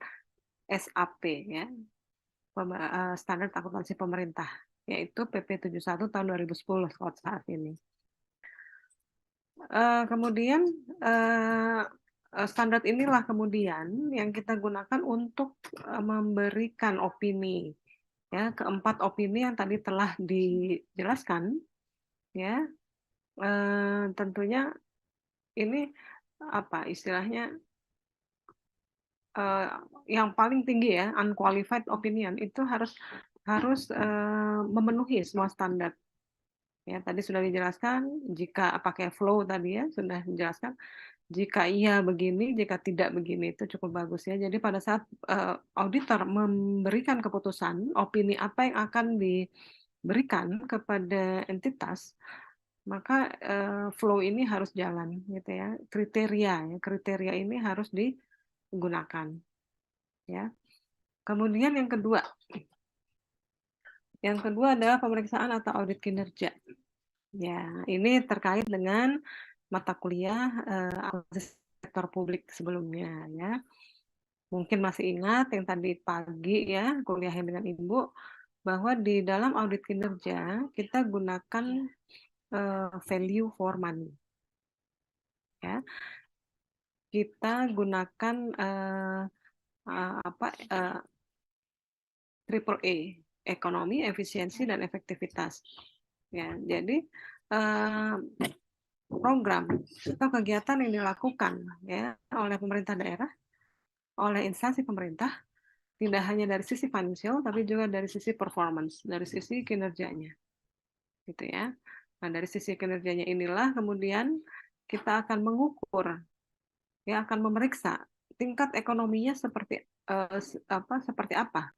SAP ya, standar akuntansi pemerintah, yaitu PP 71 tahun 2010 saat ini. Kemudian standar inilah kemudian yang kita gunakan untuk memberikan opini ya, keempat opini yang tadi telah dijelaskan ya. Tentunya ini istilahnya yang paling tinggi ya, unqualified opinion itu harus memenuhi semua standar. Ya, tadi sudah dijelaskan, jika pakai flow tadi ya, sudah dijelaskan. Jika iya begini, jika tidak begini, itu cukup bagus ya. Jadi pada saat auditor memberikan keputusan, opini apa yang akan diberikan kepada entitas, maka flow ini harus jalan gitu ya. Kriteria ini harus digunakan ya. Kemudian yang kedua adalah pemeriksaan atau audit kinerja. Ya, ini terkait dengan mata kuliah sektor publik sebelumnya ya. Mungkin masih ingat yang tadi pagi ya kuliahnya dengan Ibu, bahwa di dalam audit kinerja kita gunakan value for money. Ya. Kita gunakan triple A, ekonomi, efisiensi, dan efektivitas. Ya, jadi program atau kegiatan yang dilakukan ya oleh pemerintah daerah, oleh instansi pemerintah, tidak hanya dari sisi finansial, tapi juga dari sisi performance, dari sisi kinerjanya, gitu ya. Nah, dari sisi kinerjanya inilah kemudian kita akan mengukur, ya, akan memeriksa tingkat ekonominya seperti apa,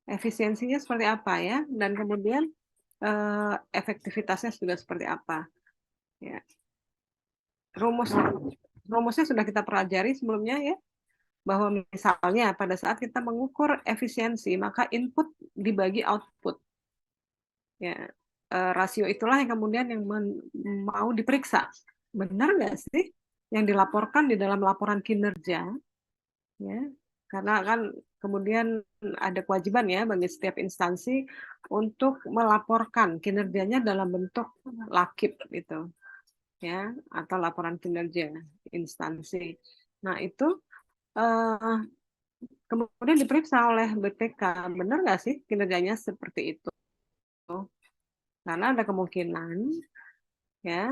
efisiensinya seperti apa ya, dan kemudian efektivitasnya juga seperti apa. Ya. Rumusnya sudah kita pelajari sebelumnya ya, bahwa misalnya pada saat kita mengukur efisiensi, maka input dibagi output. Ya, rasio itulah yang kemudian yang mau diperiksa. Benar nggak sih yang dilaporkan di dalam laporan kinerja? Ya, karena kan kemudian ada kewajiban ya bagi setiap instansi untuk melaporkan kinerjanya dalam bentuk lakip gitu. Ya, atau laporan kinerja instansi. Nah, itu kemudian diperiksa oleh BPK, benar nggak sih kinerjanya seperti itu? Karena ada kemungkinan ya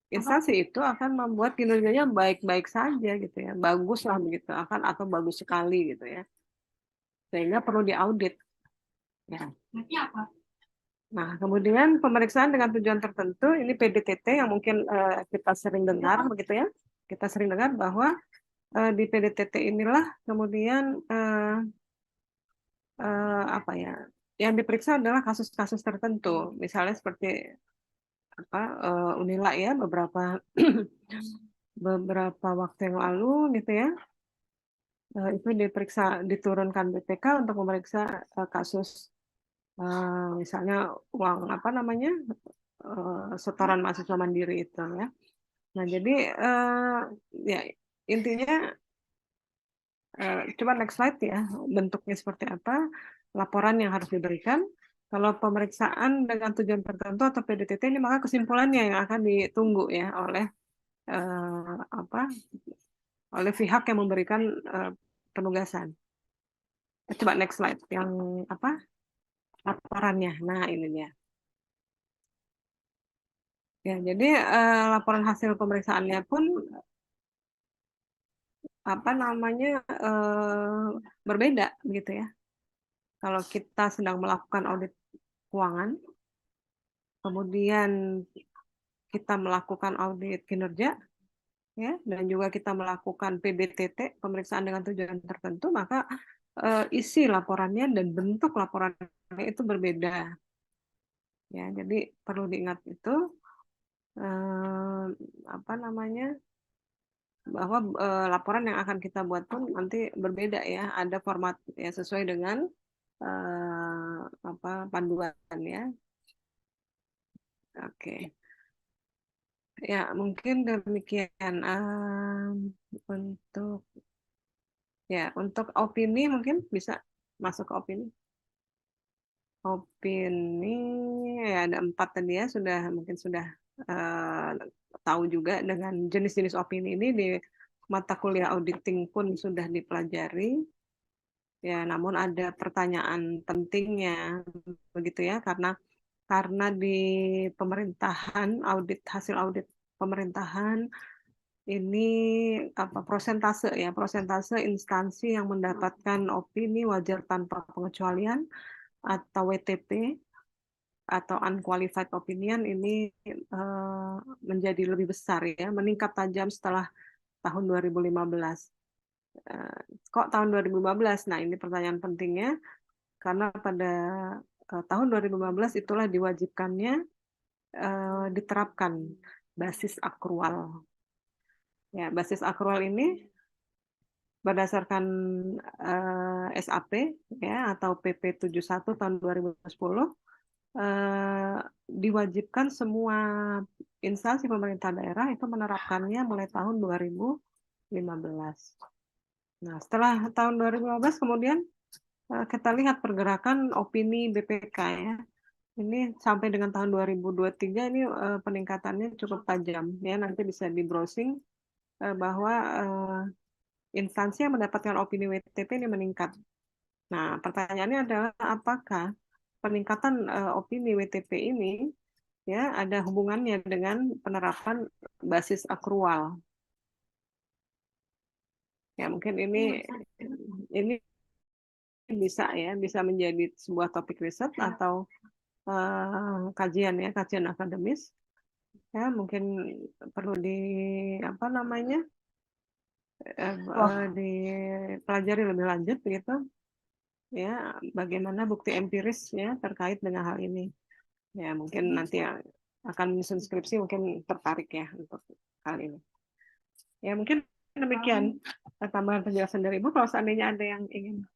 instansi itu akan membuat kinerjanya baik-baik saja gitu ya, bagus lah begitu, akan atau bagus sekali gitu ya, sehingga perlu diaudit. Ya. Nah, kemudian pemeriksaan dengan tujuan tertentu, ini PDTT yang mungkin kita sering dengar begitu ya, kita sering dengar bahwa di PDTT inilah kemudian yang diperiksa adalah kasus-kasus tertentu, misalnya seperti Unila ya beberapa waktu yang lalu gitu ya, itu diturunkan BPK untuk memeriksa kasus misalnya uang setoran mahasiswa mandiri itu ya. Nah, jadi ya intinya coba next slide ya, bentuknya seperti apa, laporan yang harus diberikan. Kalau pemeriksaan dengan tujuan tertentu atau PDTT ini, maka kesimpulannya yang akan ditunggu ya oleh oleh pihak yang memberikan penugasan. Coba next slide yang laporannya. Nah, ini dia. Ya, jadi laporan hasil pemeriksaannya pun berbeda gitu ya. Kalau kita sedang melakukan audit keuangan, kemudian kita melakukan audit kinerja, ya, dan juga kita melakukan PDTT, pemeriksaan dengan tujuan tertentu, maka isi laporannya dan bentuk laporannya itu berbeda. Ya, jadi perlu diingat itu bahwa laporan yang akan kita buat pun nanti berbeda ya, ada format ya sesuai dengan panduan ya. Oke. Ya, mungkin demikian untuk opini mungkin bisa masuk ke opini. Opini ya ada 4 tadi ya, mungkin sudah tahu juga dengan jenis-jenis opini ini di mata kuliah auditing pun sudah dipelajari. Ya, namun ada pertanyaan pentingnya begitu ya, karena di pemerintahan, hasil audit pemerintahan ini prosentase instansi yang mendapatkan opini wajar tanpa pengecualian atau WTP atau unqualified opinion ini menjadi lebih besar ya, meningkat tajam setelah tahun 2015. Kok tahun 2015? Nah, ini pertanyaan pentingnya karena pada tahun 2015 itulah diwajibkannya diterapkan basis akrual. Ya, basis akrual ini berdasarkan SAP ya atau PP 71 tahun 2010 diwajibkan semua instansi pemerintah daerah itu menerapkannya mulai tahun 2015. Nah, setelah tahun 2015 kemudian kita lihat pergerakan opini BPK ya. Ini sampai dengan tahun 2023 ini peningkatannya cukup tajam ya, nanti bisa di browsing bahwa instansi yang mendapatkan opini WTP ini meningkat. Nah, pertanyaannya adalah apakah peningkatan opini WTP ini ya ada hubungannya dengan penerapan basis akrual. Ya, mungkin ini bisa menjadi sebuah topik riset atau kajian akademis. Ya, mungkin perlu dipelajari lebih lanjut gitu. Ya, bagaimana bukti empirisnya terkait dengan hal ini. Ya, mungkin nanti akan menyusun skripsi mungkin tertarik ya untuk hal ini. Ya, mungkin demikian tambahan penjelasan dari Ibu. Kalau seandainya ada yang ingin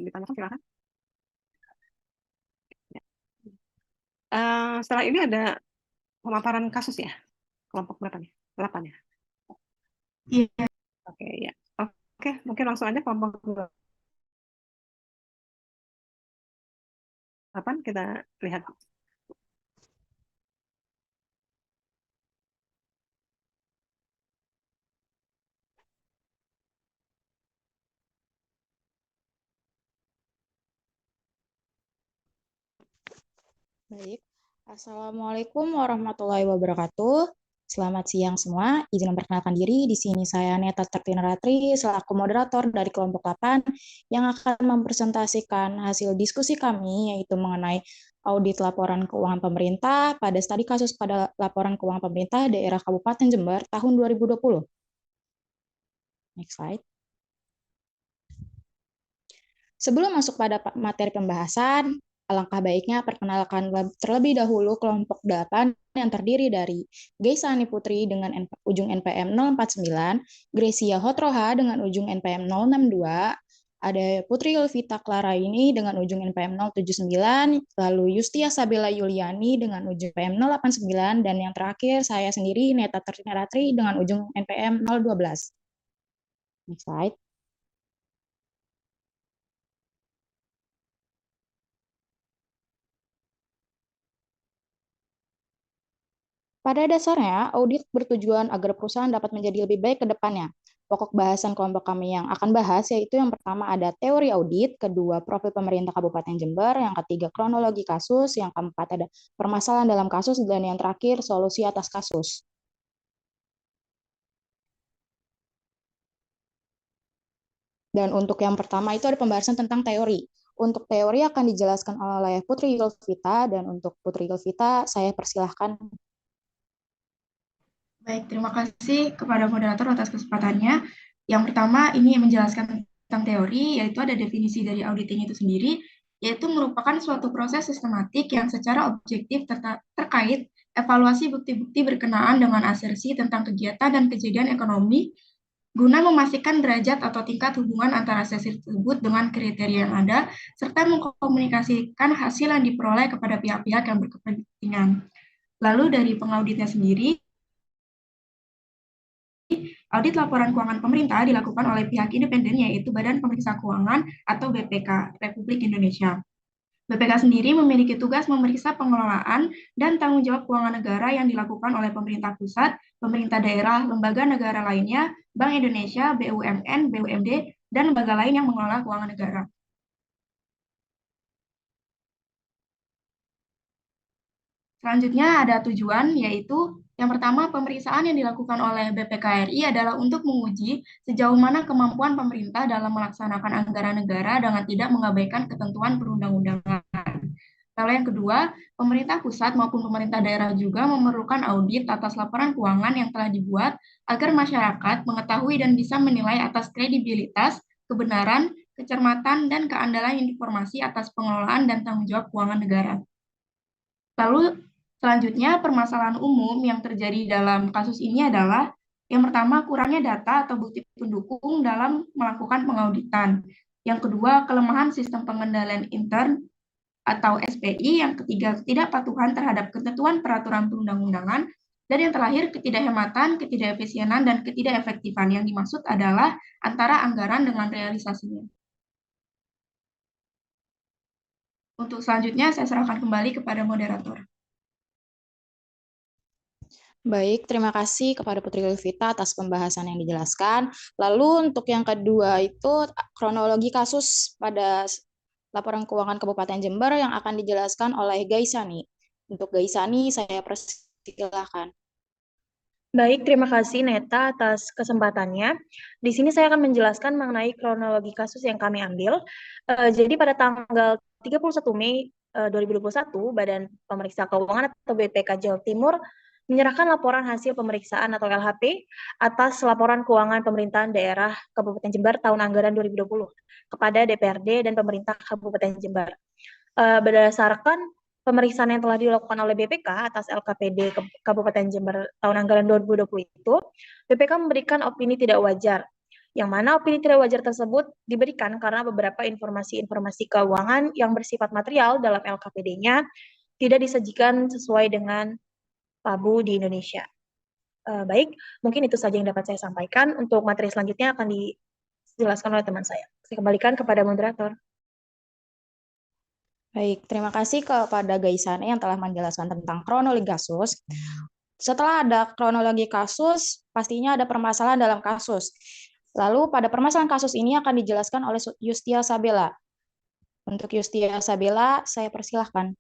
ditanyakan, silakan. Ya. Setelah ini ada pemaparan kasus ya, kelompok berapa nih? 8 ya? Iya. Oke, ya. Oke, mungkin langsung aja kelompok 8 kita lihat. Baik, Assalamualaikum warahmatullahi wabarakatuh. Selamat siang semua. Izin memperkenalkan diri. Di sini saya Neta Tertineratri selaku moderator dari kelompok 8 yang akan mempresentasikan hasil diskusi kami yaitu mengenai audit laporan keuangan pemerintah pada studi kasus pada laporan keuangan pemerintah daerah Kabupaten Jember tahun 2020. Next slide. Sebelum masuk pada materi pembahasan, alangkah baiknya perkenalkan terlebih dahulu kelompok 8 yang terdiri dari Geisani Putri dengan ujung NPM 049, Grecia Hotroha dengan ujung NPM 062, ada Putri Yulvita Klaraini dengan ujung NPM 079, lalu Yustia Sabila Yuliani dengan ujung NPM 089, dan yang terakhir saya sendiri Neta Tertineratri dengan ujung NPM 012. Next slide. Pada dasarnya, audit bertujuan agar perusahaan dapat menjadi lebih baik ke depannya. Pokok bahasan kelompok kami yang akan bahas yaitu yang pertama ada teori audit, kedua profil pemerintah Kabupaten Jember, yang ketiga kronologi kasus, yang keempat ada permasalahan dalam kasus, dan yang terakhir solusi atas kasus. Dan untuk yang pertama itu ada pembahasan tentang teori. Untuk teori akan dijelaskan oleh Putri Yulvita, dan untuk Putri Yulvita saya persilahkan. Baik, terima kasih kepada moderator atas kesempatannya. Yang pertama, ini menjelaskan tentang teori, yaitu ada definisi dari auditing itu sendiri, yaitu merupakan suatu proses sistematik yang secara objektif terkait evaluasi bukti-bukti berkenaan dengan asersi tentang kegiatan dan kejadian ekonomi, guna memastikan derajat atau tingkat hubungan antara asersi tersebut dengan kriteria yang ada, serta mengkomunikasikan hasil yang diperoleh kepada pihak-pihak yang berkepentingan. Lalu dari pengauditnya sendiri, audit laporan keuangan pemerintah dilakukan oleh pihak independen yaitu Badan Pemeriksa Keuangan atau BPK Republik Indonesia. BPK sendiri memiliki tugas memeriksa pengelolaan dan tanggung jawab keuangan negara yang dilakukan oleh pemerintah pusat, pemerintah daerah, lembaga negara lainnya, Bank Indonesia, BUMN, BUMD, dan lembaga lain yang mengelola keuangan negara. Selanjutnya ada tujuan, yaitu yang pertama, pemeriksaan yang dilakukan oleh BPK-RI adalah untuk menguji sejauh mana kemampuan pemerintah dalam melaksanakan anggaran negara dengan tidak mengabaikan ketentuan perundang-undangan. Lalu yang kedua, pemerintah pusat maupun pemerintah daerah juga memerlukan audit atas laporan keuangan yang telah dibuat agar masyarakat mengetahui dan bisa menilai atas kredibilitas, kebenaran, kecermatan, dan keandalan informasi atas pengelolaan dan tanggung jawab keuangan negara. Lalu selanjutnya, permasalahan umum yang terjadi dalam kasus ini adalah yang pertama, kurangnya data atau bukti pendukung dalam melakukan pengauditan. Yang kedua, kelemahan sistem pengendalian intern atau SPI. Yang ketiga, ketidakpatuhan terhadap ketentuan peraturan perundang-undangan. Dan yang terakhir, ketidakhematan, ketidakefisienan, dan ketidakefektifan. Yang dimaksud adalah antara anggaran dengan realisasinya. Untuk selanjutnya, saya serahkan kembali kepada moderator. Baik, terima kasih kepada Putri Levita atas pembahasan yang dijelaskan. Lalu untuk yang kedua itu kronologi kasus pada laporan keuangan Kabupaten Jember yang akan dijelaskan oleh Gaisani. Untuk Gaisani, saya persilahkan. Baik, terima kasih Neta atas kesempatannya. Di sini saya akan menjelaskan mengenai kronologi kasus yang kami ambil. Jadi pada tanggal 31 Mei 2021, Badan Pemeriksa Keuangan atau BPK Jawa Timur menyerahkan laporan hasil pemeriksaan atau LHP atas laporan keuangan pemerintahan daerah Kabupaten Jember tahun anggaran 2020 kepada DPRD dan pemerintah Kabupaten Jember. Berdasarkan pemeriksaan yang telah dilakukan oleh BPK atas LKPD Kabupaten Jember tahun anggaran 2020 itu, BPK memberikan opini tidak wajar, yang mana opini tidak wajar tersebut diberikan karena beberapa informasi-informasi keuangan yang bersifat material dalam LKPD-nya tidak disajikan sesuai dengan Pabu di Indonesia. Baik, mungkin itu saja yang dapat saya sampaikan. Untuk materi selanjutnya akan dijelaskan oleh teman saya. Saya kembalikan kepada moderator. Baik, terima kasih kepada Gaisane yang telah menjelaskan tentang kronologi kasus. Setelah ada kronologi kasus, pastinya ada permasalahan dalam kasus. Lalu pada permasalahan kasus ini akan dijelaskan oleh Yustia Sabella. Untuk Yustia Sabella, saya persilahkan.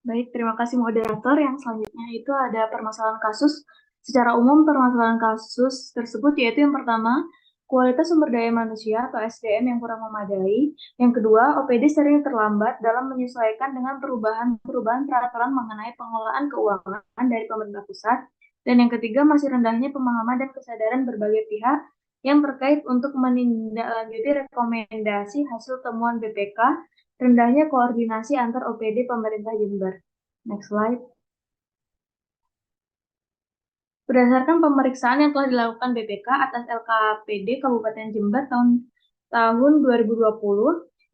Baik, terima kasih moderator. Yang selanjutnya itu ada permasalahan kasus. Secara umum, permasalahan kasus tersebut yaitu yang pertama, kualitas sumber daya manusia atau SDM yang kurang memadai. Yang kedua, OPD sering terlambat dalam menyesuaikan dengan perubahan-perubahan peraturan mengenai pengelolaan keuangan dari pemerintah pusat. Dan yang ketiga, masih rendahnya pemahaman dan kesadaran berbagai pihak yang terkait untuk menindaklanjuti rekomendasi hasil temuan BPK, rendahnya koordinasi antar OPD pemerintah Jember. Next slide. Berdasarkan pemeriksaan yang telah dilakukan BPK atas LKPD Kabupaten Jember tahun 2020,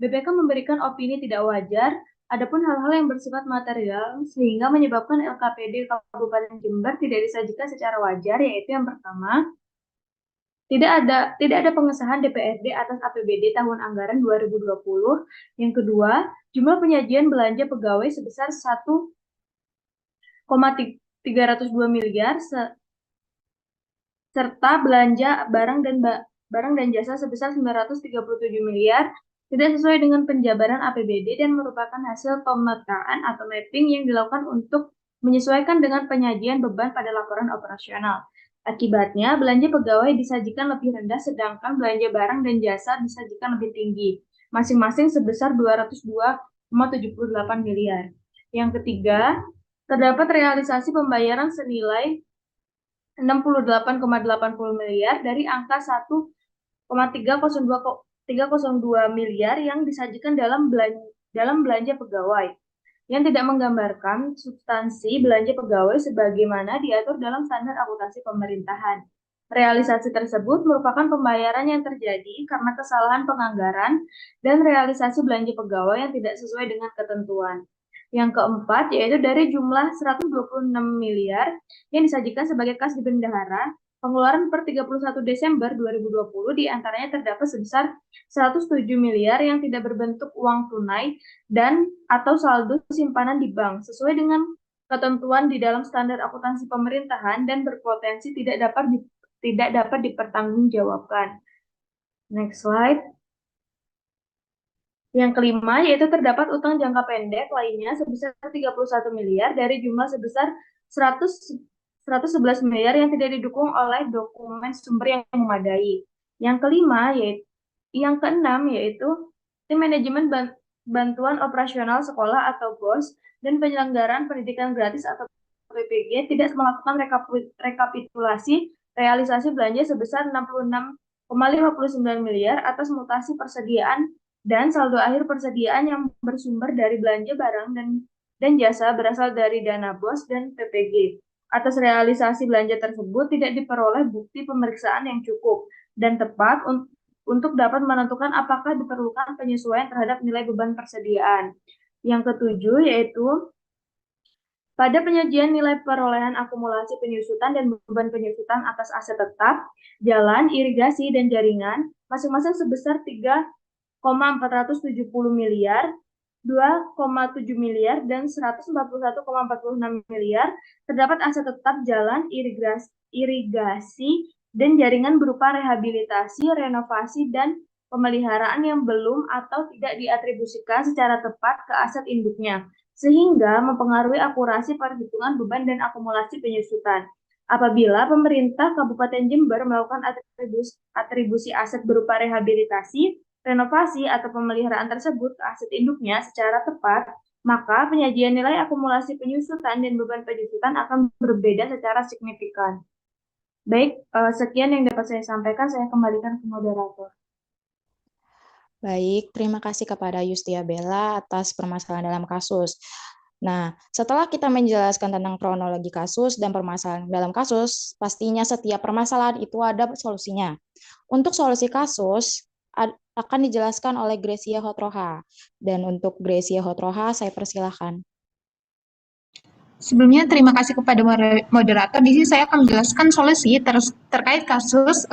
BPK memberikan opini tidak wajar, adapun hal-hal yang bersifat material sehingga menyebabkan LKPD Kabupaten Jember tidak disajikan secara wajar, yaitu yang pertama, tidak ada pengesahan DPRD atas APBD tahun anggaran 2020. Yang kedua, jumlah penyajian belanja pegawai sebesar 1,302 miliar serta belanja barang dan jasa sebesar 937 miliar tidak sesuai dengan penjabaran APBD dan merupakan hasil pemetaan atau mapping yang dilakukan untuk menyesuaikan dengan penyajian beban pada laporan operasional. Akibatnya, belanja pegawai disajikan lebih rendah sedangkan belanja barang dan jasa disajikan lebih tinggi, masing-masing sebesar 202,78 miliar. Yang ketiga, terdapat realisasi pembayaran senilai 68,80 miliar dari angka 1,302 miliar yang disajikan dalam belanja pegawai, yang tidak menggambarkan substansi belanja pegawai sebagaimana diatur dalam standar akuntansi pemerintahan. Realisasi tersebut merupakan pembayaran yang terjadi karena kesalahan penganggaran dan realisasi belanja pegawai yang tidak sesuai dengan ketentuan. Yang keempat, yaitu dari jumlah 126 miliar yang disajikan sebagai kas di bendahara, pengeluaran per 31 Desember 2020 diantaranya terdapat sebesar 107 miliar yang tidak berbentuk uang tunai dan atau saldo simpanan di bank sesuai dengan ketentuan di dalam standar akuntansi pemerintahan dan berpotensi tidak dapat dipertanggungjawabkan. Next slide. Yang kelima, yaitu terdapat utang jangka pendek lainnya sebesar 31 miliar dari jumlah sebesar 111 miliar yang tidak didukung oleh dokumen sumber yang memadai. Yang keenam yaitu tim manajemen bantuan operasional sekolah atau BOS dan penyelenggaraan pendidikan gratis atau PPG tidak melakukan rekapitulasi realisasi belanja sebesar 66,59 miliar atas mutasi persediaan dan saldo akhir persediaan yang bersumber dari belanja barang dan jasa berasal dari dana BOS dan PPG. Atas realisasi belanja tersebut tidak diperoleh bukti pemeriksaan yang cukup dan tepat untuk dapat menentukan apakah diperlukan penyesuaian terhadap nilai beban persediaan. Yang ketujuh yaitu pada penyajian nilai perolehan akumulasi penyusutan dan beban penyusutan atas aset tetap, jalan, irigasi, dan jaringan masing-masing sebesar 3,5 2,470 miliar, 2,7 miliar, dan 141,46 miliar terdapat aset tetap jalan, irigasi, dan jaringan berupa rehabilitasi, renovasi, dan pemeliharaan yang belum atau tidak diatribusikan secara tepat ke aset induknya, sehingga mempengaruhi akurasi perhitungan beban dan akumulasi penyusutan. Apabila pemerintah Kabupaten Jember melakukan atribusi aset berupa rehabilitasi, renovasi, atau pemeliharaan tersebut ke aset induknya secara tepat, maka penyajian nilai akumulasi penyusutan dan beban penyusutan akan berbeda secara signifikan. Baik, sekian yang dapat saya sampaikan. Saya kembalikan ke moderator. Baik, terima kasih kepada Yustia Bella atas permasalahan dalam kasus. Nah, setelah kita menjelaskan tentang kronologi kasus dan permasalahan dalam kasus, pastinya setiap permasalahan itu ada solusinya. Untuk solusi kasus, akan dijelaskan oleh Gracia Hotroha. Dan untuk Gracia Hotroha, saya persilahkan. Sebelumnya terima kasih kepada moderator. Di sini saya akan menjelaskan solusi terkait kasus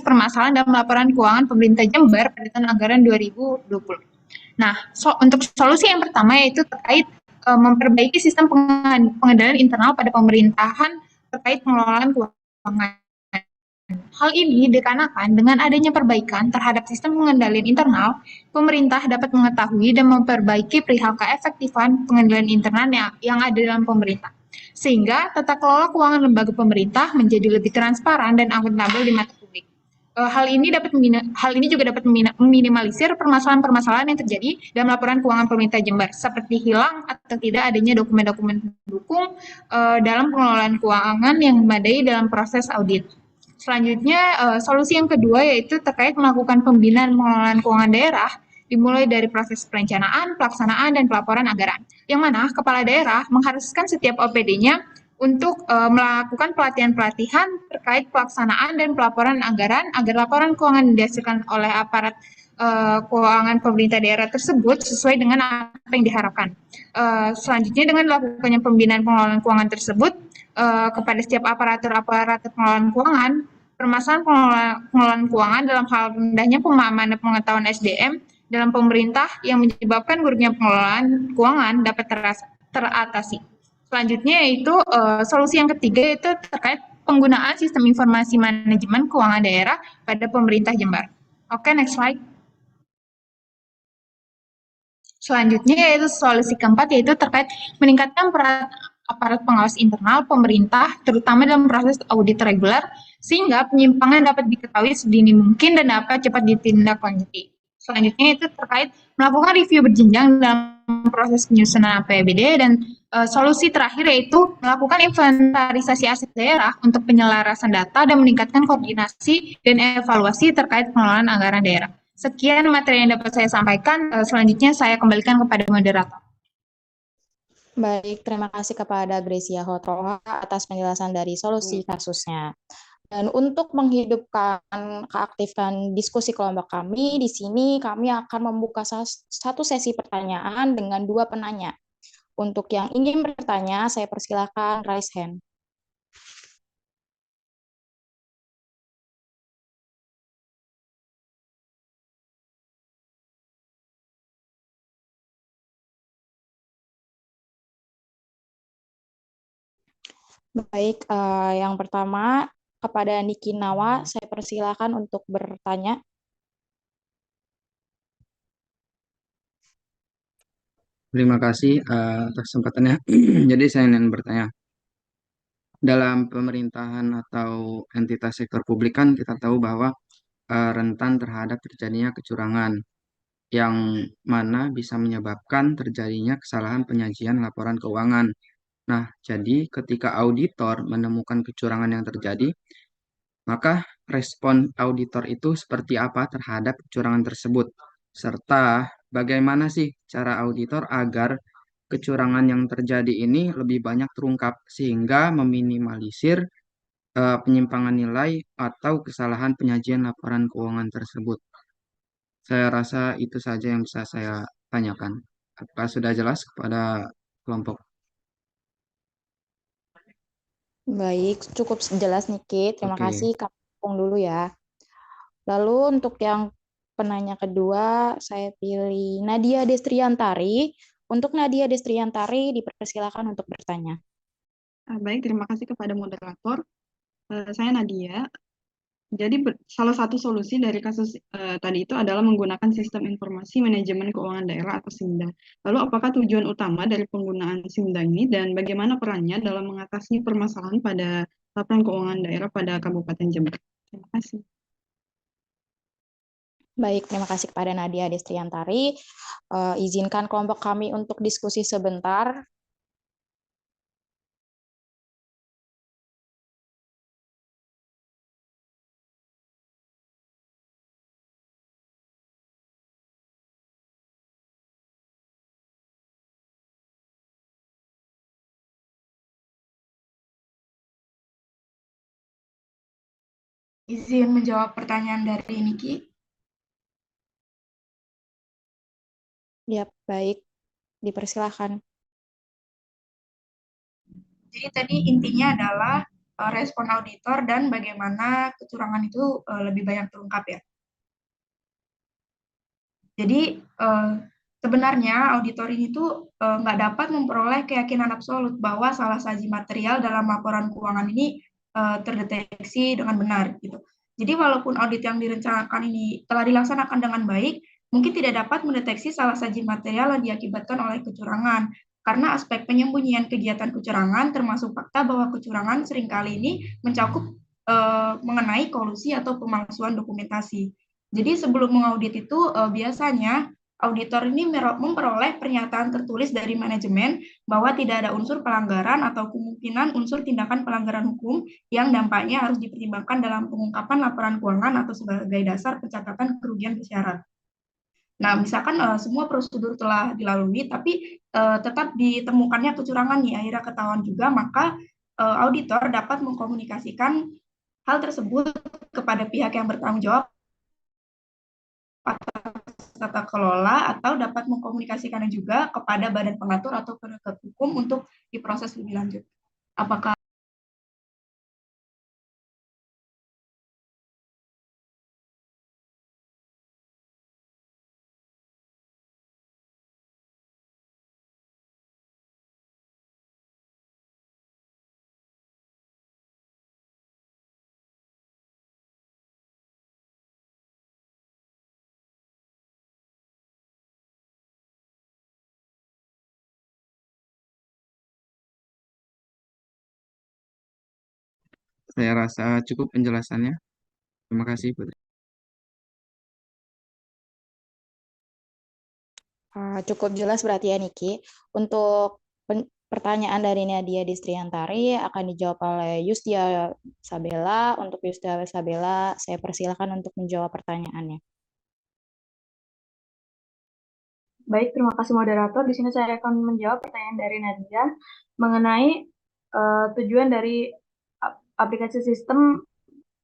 permasalahan dalam laporan keuangan pemerintah Jember pada tahun anggaran 2020. Nah, untuk solusi yang pertama yaitu terkait memperbaiki sistem pengendalian internal pada pemerintahan terkait pengelolaan keuangan. Hal ini dikarenakan dengan adanya perbaikan terhadap sistem pengendalian internal, pemerintah dapat mengetahui dan memperbaiki perihal keefektifan pengendalian internal yang ada dalam pemerintah. Sehingga tata kelola keuangan lembaga pemerintah menjadi lebih transparan dan akuntabel di mata publik. Hal ini juga dapat meminimalisir permasalahan-permasalahan yang terjadi dalam laporan keuangan pemerintah Jember, seperti hilang atau tidak adanya dokumen-dokumen pendukung dalam pengelolaan keuangan yang memadai dalam proses audit. Selanjutnya, solusi yang kedua yaitu terkait melakukan pembinaan pengelolaan keuangan daerah, dimulai dari proses perencanaan, pelaksanaan, dan pelaporan anggaran, yang mana kepala daerah mengharuskan setiap OPD-nya untuk melakukan pelatihan-pelatihan terkait pelaksanaan dan pelaporan anggaran agar laporan keuangan yang dihasilkan oleh aparat keuangan pemerintah daerah tersebut sesuai dengan apa yang diharapkan. Selanjutnya, dengan dilakukannya pembinaan pengelolaan keuangan tersebut kepada setiap aparatur pengelolaan keuangan, permasalahan pengelolaan keuangan dalam hal rendahnya pemahaman dan pengetahuan SDM dalam pemerintah yang menyebabkan buruknya pengelolaan keuangan dapat teratasi. Selanjutnya yaitu solusi yang ketiga yaitu terkait penggunaan sistem informasi manajemen keuangan daerah pada pemerintah Jember. Oke, next slide. Selanjutnya yaitu solusi keempat yaitu terkait meningkatkan peran aparat pengawas internal pemerintah terutama dalam proses audit reguler sehingga penyimpangan dapat diketahui sedini mungkin dan dapat cepat ditindaklanjuti. Selanjutnya itu terkait melakukan review berjenjang dalam proses penyusunan APBD dan solusi terakhir yaitu melakukan inventarisasi aset daerah untuk penyelarasan data dan meningkatkan koordinasi dan evaluasi terkait pengelolaan anggaran daerah. Sekian materi yang dapat saya sampaikan. Selanjutnya saya kembalikan kepada moderator. Baik, terima kasih kepada Gracia Hotroha atas penjelasan dari solusi kasusnya. Dan untuk menghidupkan, keaktifkan diskusi kelompok kami, di sini kami akan membuka satu sesi pertanyaan dengan 2 penanya. Untuk yang ingin bertanya, saya persilakan raise hand. Baik, yang pertama kepada Niki Nawa, saya persilakan untuk bertanya. Terima kasih atas kesempatannya. Jadi saya ingin bertanya, dalam pemerintahan atau entitas sektor publik kan kita tahu bahwa rentan terhadap terjadinya kecurangan yang mana bisa menyebabkan terjadinya kesalahan penyajian laporan keuangan. Nah, jadi ketika auditor menemukan kecurangan yang terjadi, maka respon auditor itu seperti apa terhadap kecurangan tersebut? Serta bagaimana sih cara auditor agar kecurangan yang terjadi ini lebih banyak terungkap sehingga meminimalisir penyimpangan nilai atau kesalahan penyajian laporan keuangan tersebut. Saya rasa itu saja yang bisa saya tanyakan. Apakah sudah jelas kepada kelompok? Baik, cukup jelas Niki. Terima kasih. Kami dulu ya. Lalu untuk yang penanya kedua, saya pilih Nadia Destriantari. Untuk Nadia Destriantari, dipersilakan untuk bertanya. Baik, terima kasih kepada moderator. Saya Nadia. Jadi salah satu solusi dari kasus tadi itu adalah menggunakan sistem informasi manajemen keuangan daerah atau SIMDA. Lalu apakah tujuan utama dari penggunaan SIMDA ini dan bagaimana perannya dalam mengatasi permasalahan pada laporan keuangan daerah pada Kabupaten Jember? Terima kasih. Baik, terima kasih kepada Nadia Destriantari. Izinkan kelompok kami untuk diskusi sebentar. Izin menjawab pertanyaan dari Niki. Ya, baik. Dipersilakan. Jadi tadi intinya adalah respon auditor dan bagaimana kecurangan itu lebih banyak terungkap ya. Jadi sebenarnya auditor ini tuh nggak dapat memperoleh keyakinan absolut bahwa salah saji material dalam laporan keuangan ini terdeteksi dengan benar gitu. Jadi walaupun audit yang direncanakan ini telah dilaksanakan dengan baik, mungkin tidak dapat mendeteksi salah saji material yang diakibatkan oleh kecurangan. Karena aspek penyembunyian kegiatan kecurangan termasuk fakta bahwa kecurangan seringkali ini mencakup mengenai kolusi atau pemalsuan dokumentasi. Jadi sebelum mengaudit itu biasanya auditor ini memperoleh pernyataan tertulis dari manajemen bahwa tidak ada unsur pelanggaran atau kemungkinan unsur tindakan pelanggaran hukum yang dampaknya harus dipertimbangkan dalam pengungkapan laporan keuangan atau sebagai dasar pencatatan kerugian bersyarat. Nah, misalkan semua prosedur telah dilalui, tapi tetap ditemukannya kecurangan nih, akhirnya ketahuan juga, maka auditor dapat mengkomunikasikan hal tersebut kepada pihak yang bertanggung jawab atas tata kelola atau dapat mengkomunikasikannya juga kepada badan pengatur atau penegak hukum untuk diproses lebih lanjut. Apakah Saya rasa cukup penjelasannya. Terima kasih, Putri. Cukup jelas berarti ya, Niki. Untuk pertanyaan dari Nadia Destriantari akan dijawab oleh Yustia Sabella. Untuk Yustia Sabella, saya persilakan untuk menjawab pertanyaannya. Baik, terima kasih moderator. Di sini saya akan menjawab pertanyaan dari Nadia mengenai tujuan dari aplikasi sistem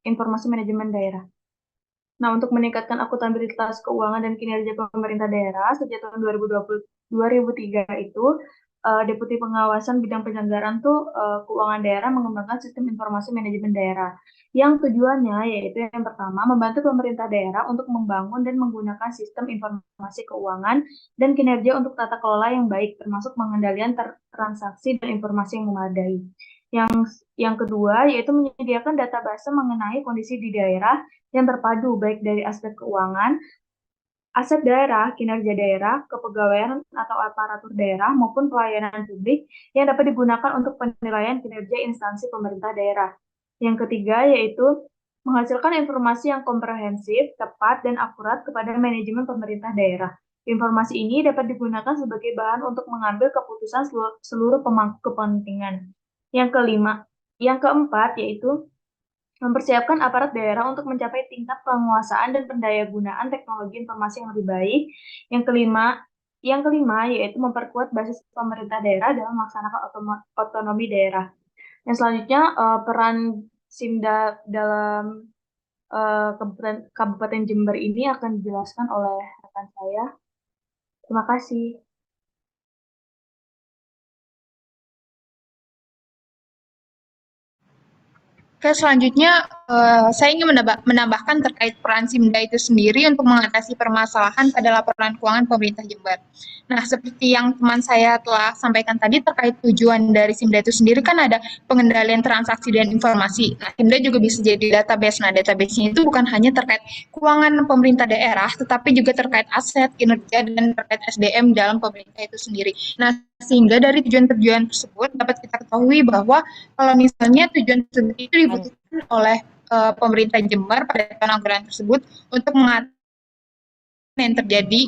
informasi manajemen daerah. Nah, untuk meningkatkan akuntabilitas keuangan dan kinerja pemerintah daerah sejak tahun 2003 itu Deputi Pengawasan Bidang Penyelenggaraan Keuangan Daerah mengembangkan sistem informasi manajemen daerah yang tujuannya yaitu yang pertama membantu pemerintah daerah untuk membangun dan menggunakan sistem informasi keuangan dan kinerja untuk tata kelola yang baik termasuk pengendalian transaksi dan informasi yang memadai. Yang kedua yaitu menyediakan database mengenai kondisi di daerah yang terpadu baik dari aspek keuangan, aset daerah, kinerja daerah, kepegawaian atau aparatur daerah maupun pelayanan publik yang dapat digunakan untuk penilaian kinerja instansi pemerintah daerah. Yang ketiga yaitu menghasilkan informasi yang komprehensif, tepat, dan akurat kepada manajemen pemerintah daerah. Informasi ini dapat digunakan sebagai bahan untuk mengambil keputusan seluruh pemangku kepentingan. Yang keempat yaitu mempersiapkan aparat daerah untuk mencapai tingkat penguasaan dan pendayagunaan teknologi informasi yang lebih baik. Yang kelima yaitu memperkuat basis pemerintah daerah dalam melaksanakan otonomi daerah. Yang selanjutnya peran SIMDA dalam Kabupaten Jember ini akan dijelaskan oleh rekan saya. Terima kasih. Oke, selanjutnya Saya ingin menambahkan terkait peran Simda itu sendiri untuk mengatasi permasalahan pada laporan keuangan pemerintah Jember. Nah, seperti yang teman saya telah sampaikan tadi terkait tujuan dari Simda itu sendiri kan ada pengendalian transaksi dan informasi. Nah, Simda juga bisa jadi database. Nah, database-nya itu bukan hanya terkait keuangan pemerintah daerah, tetapi juga terkait aset, kinerja, dan terkait SDM dalam pemerintah itu sendiri. Nah, sehingga dari tujuan-tujuan tersebut dapat kita ketahui bahwa kalau misalnya tujuan tersebut itu dibutuhkan oleh pemerintah Jember pada tahun anggaran tersebut untuk mengatasi yang terjadi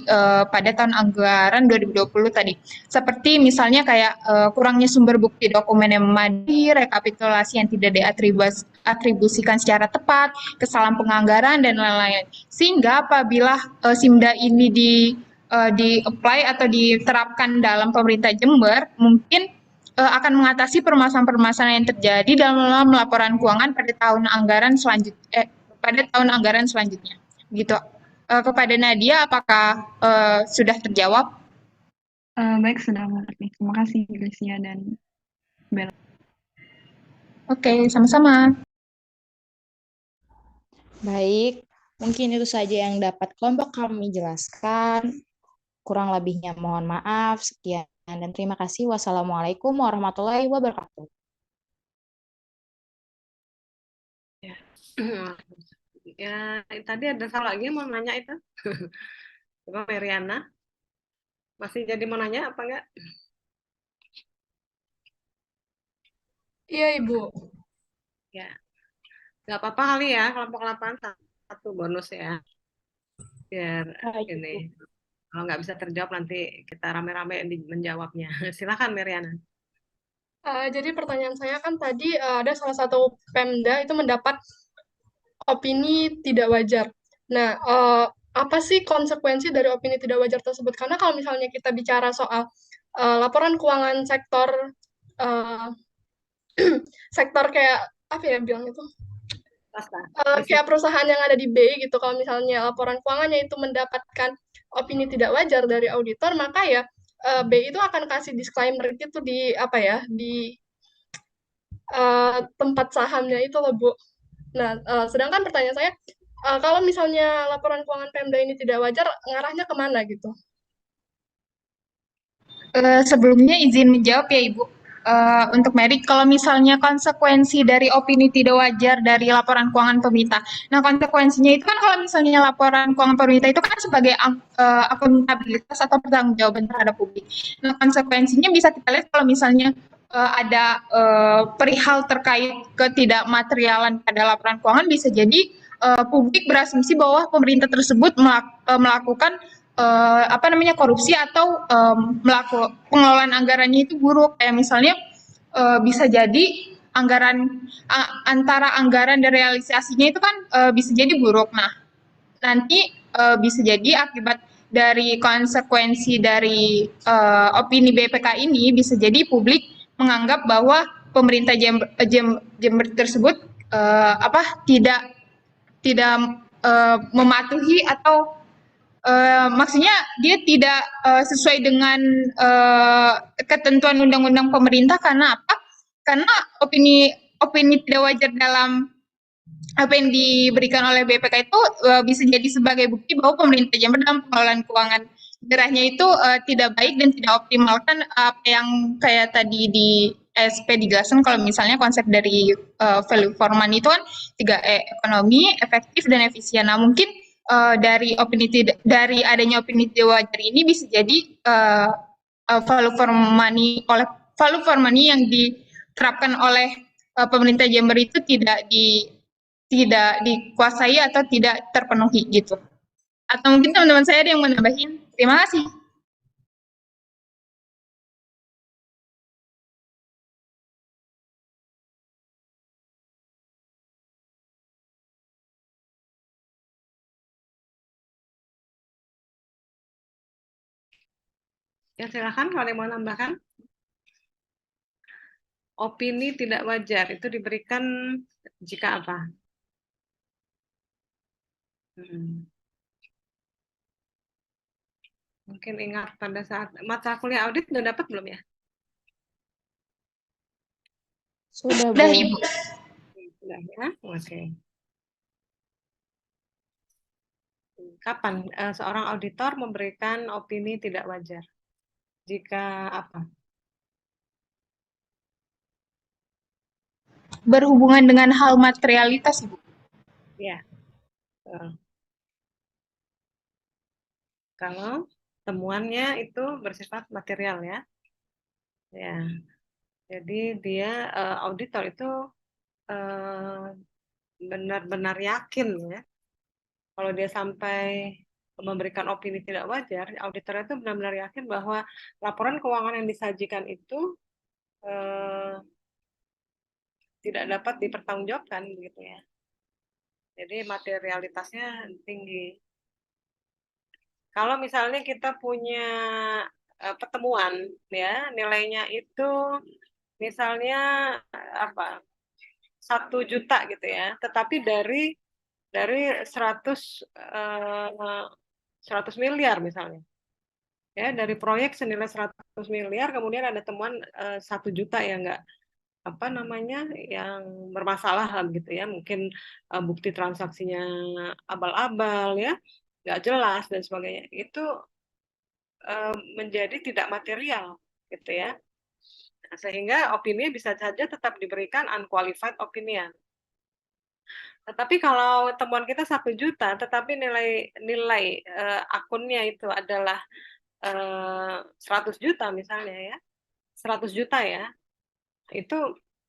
pada tahun anggaran 2020 tadi. Seperti misalnya kayak kurangnya sumber bukti dokumen yang memadai, rekapitulasi yang tidak diatribusikan secara tepat, kesalahan penganggaran, dan lain-lain. Sehingga apabila Simda ini di-apply atau diterapkan dalam pemerintah Jember, mungkin akan mengatasi permasalahan-permasalahan yang terjadi dalam laporan keuangan pada tahun anggaran selanjutnya. Gitu. Kepada Nadia, apakah sudah terjawab? Baik, sudah mengerti. Terima kasih, Gracia dan Bella. Oke, sama-sama. Baik, mungkin itu saja yang dapat kelompok kami jelaskan. Kurang lebihnya mohon maaf. Sekian dan terima kasih. Wassalamualaikum warahmatullahi wabarakatuh. Ya, tadi ada salah lagi mau nanya itu. Coba Mariana. Masih jadi mau nanya apa enggak? Iya, Ibu. Ya. Nggak apa-apa kali ya, kelompok 8 satu bonus ya. Biar ini. Kalau nggak bisa terjawab nanti kita rame-rame menjawabnya. Silakan Mariana. Jadi pertanyaan saya kan tadi ada salah satu Pemda itu mendapat opini tidak wajar. Nah, apa sih konsekuensi dari opini tidak wajar tersebut? Karena kalau misalnya kita bicara soal laporan keuangan sektor sektor kayak apa ya bilang itu? Kayak perusahaan yang ada di B gitu, kalau misalnya laporan keuangannya itu mendapatkan opini tidak wajar dari auditor, maka ya B itu akan kasih disclaimer gitu di apa ya di tempat sahamnya itu loh Bu. Nah, sedangkan pertanyaan saya, kalau misalnya laporan keuangan Pemda ini tidak wajar, ngarahnya kemana gitu? Sebelumnya izin menjawab ya Ibu. Untuk Mary, kalau misalnya konsekuensi dari opini tidak wajar dari laporan keuangan pemerintah. Nah, konsekuensinya itu kan kalau misalnya laporan keuangan pemerintah itu kan sebagai akuntabilitas atau pertanggungjawaban terhadap publik. Nah, konsekuensinya bisa kita lihat kalau misalnya ada perihal terkait ketidakmaterialan pada laporan keuangan, bisa jadi publik berasumsi bahwa pemerintah tersebut melakukan korupsi atau pengelolaan anggarannya itu buruk. Kayak misalnya bisa jadi antara anggaran dan realisasinya itu kan bisa jadi buruk. Nah, nanti bisa jadi akibat dari konsekuensi dari opini BPK ini bisa jadi publik menganggap bahwa pemerintah Jember tersebut tidak mematuhi atau maksudnya dia tidak sesuai dengan ketentuan undang-undang pemerintah. Karena apa? Karena opini tidak wajar dalam apa yang diberikan oleh BPK itu bisa jadi sebagai bukti bahwa pemerintah Jember dalam pengelolaan keuangan daerahnya itu tidak baik dan tidak optimalkan apa yang kayak tadi di SP dijelaskan. Kalau misalnya konsep dari value for money itu kan 3E, ekonomi, efektif, dan efisien. Nah, mungkin dari adanya opini tidak wajar ini bisa jadi value for money yang diterapkan oleh pemerintah Jember itu tidak dikuasai atau tidak terpenuhi gitu. Atau mungkin teman-teman saya ada yang menambahin. Terima kasih. Ya, silakan kalau yang mau nambahkan. Opini tidak wajar itu diberikan jika apa? Mungkin ingat pada saat mata kuliah audit udah dapat belum ya? Sudah, Bu. Ibu. Sudah ya? Oke. Kapan seorang auditor memberikan opini tidak wajar? Jika apa? Berhubungan dengan hal materialitas, Ibu. Ya. Kalau temuannya itu bersifat material ya. Ya. Jadi dia auditor itu benar-benar yakin ya. Kalau dia sampai memberikan opini tidak wajar, auditor itu benar-benar yakin bahwa laporan keuangan yang disajikan itu tidak dapat dipertanggungjawabkan begitu ya. Jadi materialitasnya tinggi. Kalau misalnya kita punya pertemuan ya, nilainya itu misalnya apa 1 juta gitu ya, tetapi dari 100 miliar misalnya. Ya, dari proyek senilai 100 miliar, kemudian ada temuan 1 juta yang enggak apa namanya yang bermasalah lah gitu ya, mungkin bukti transaksinya abal-abal ya, nggak jelas dan sebagainya. Itu menjadi tidak material gitu ya. Nah, sehingga opini bisa saja tetap diberikan unqualified opinion. Tetapi kalau temuan kita 1 juta, tetapi nilai akunnya itu adalah 100 juta misalnya ya, 100 juta ya, itu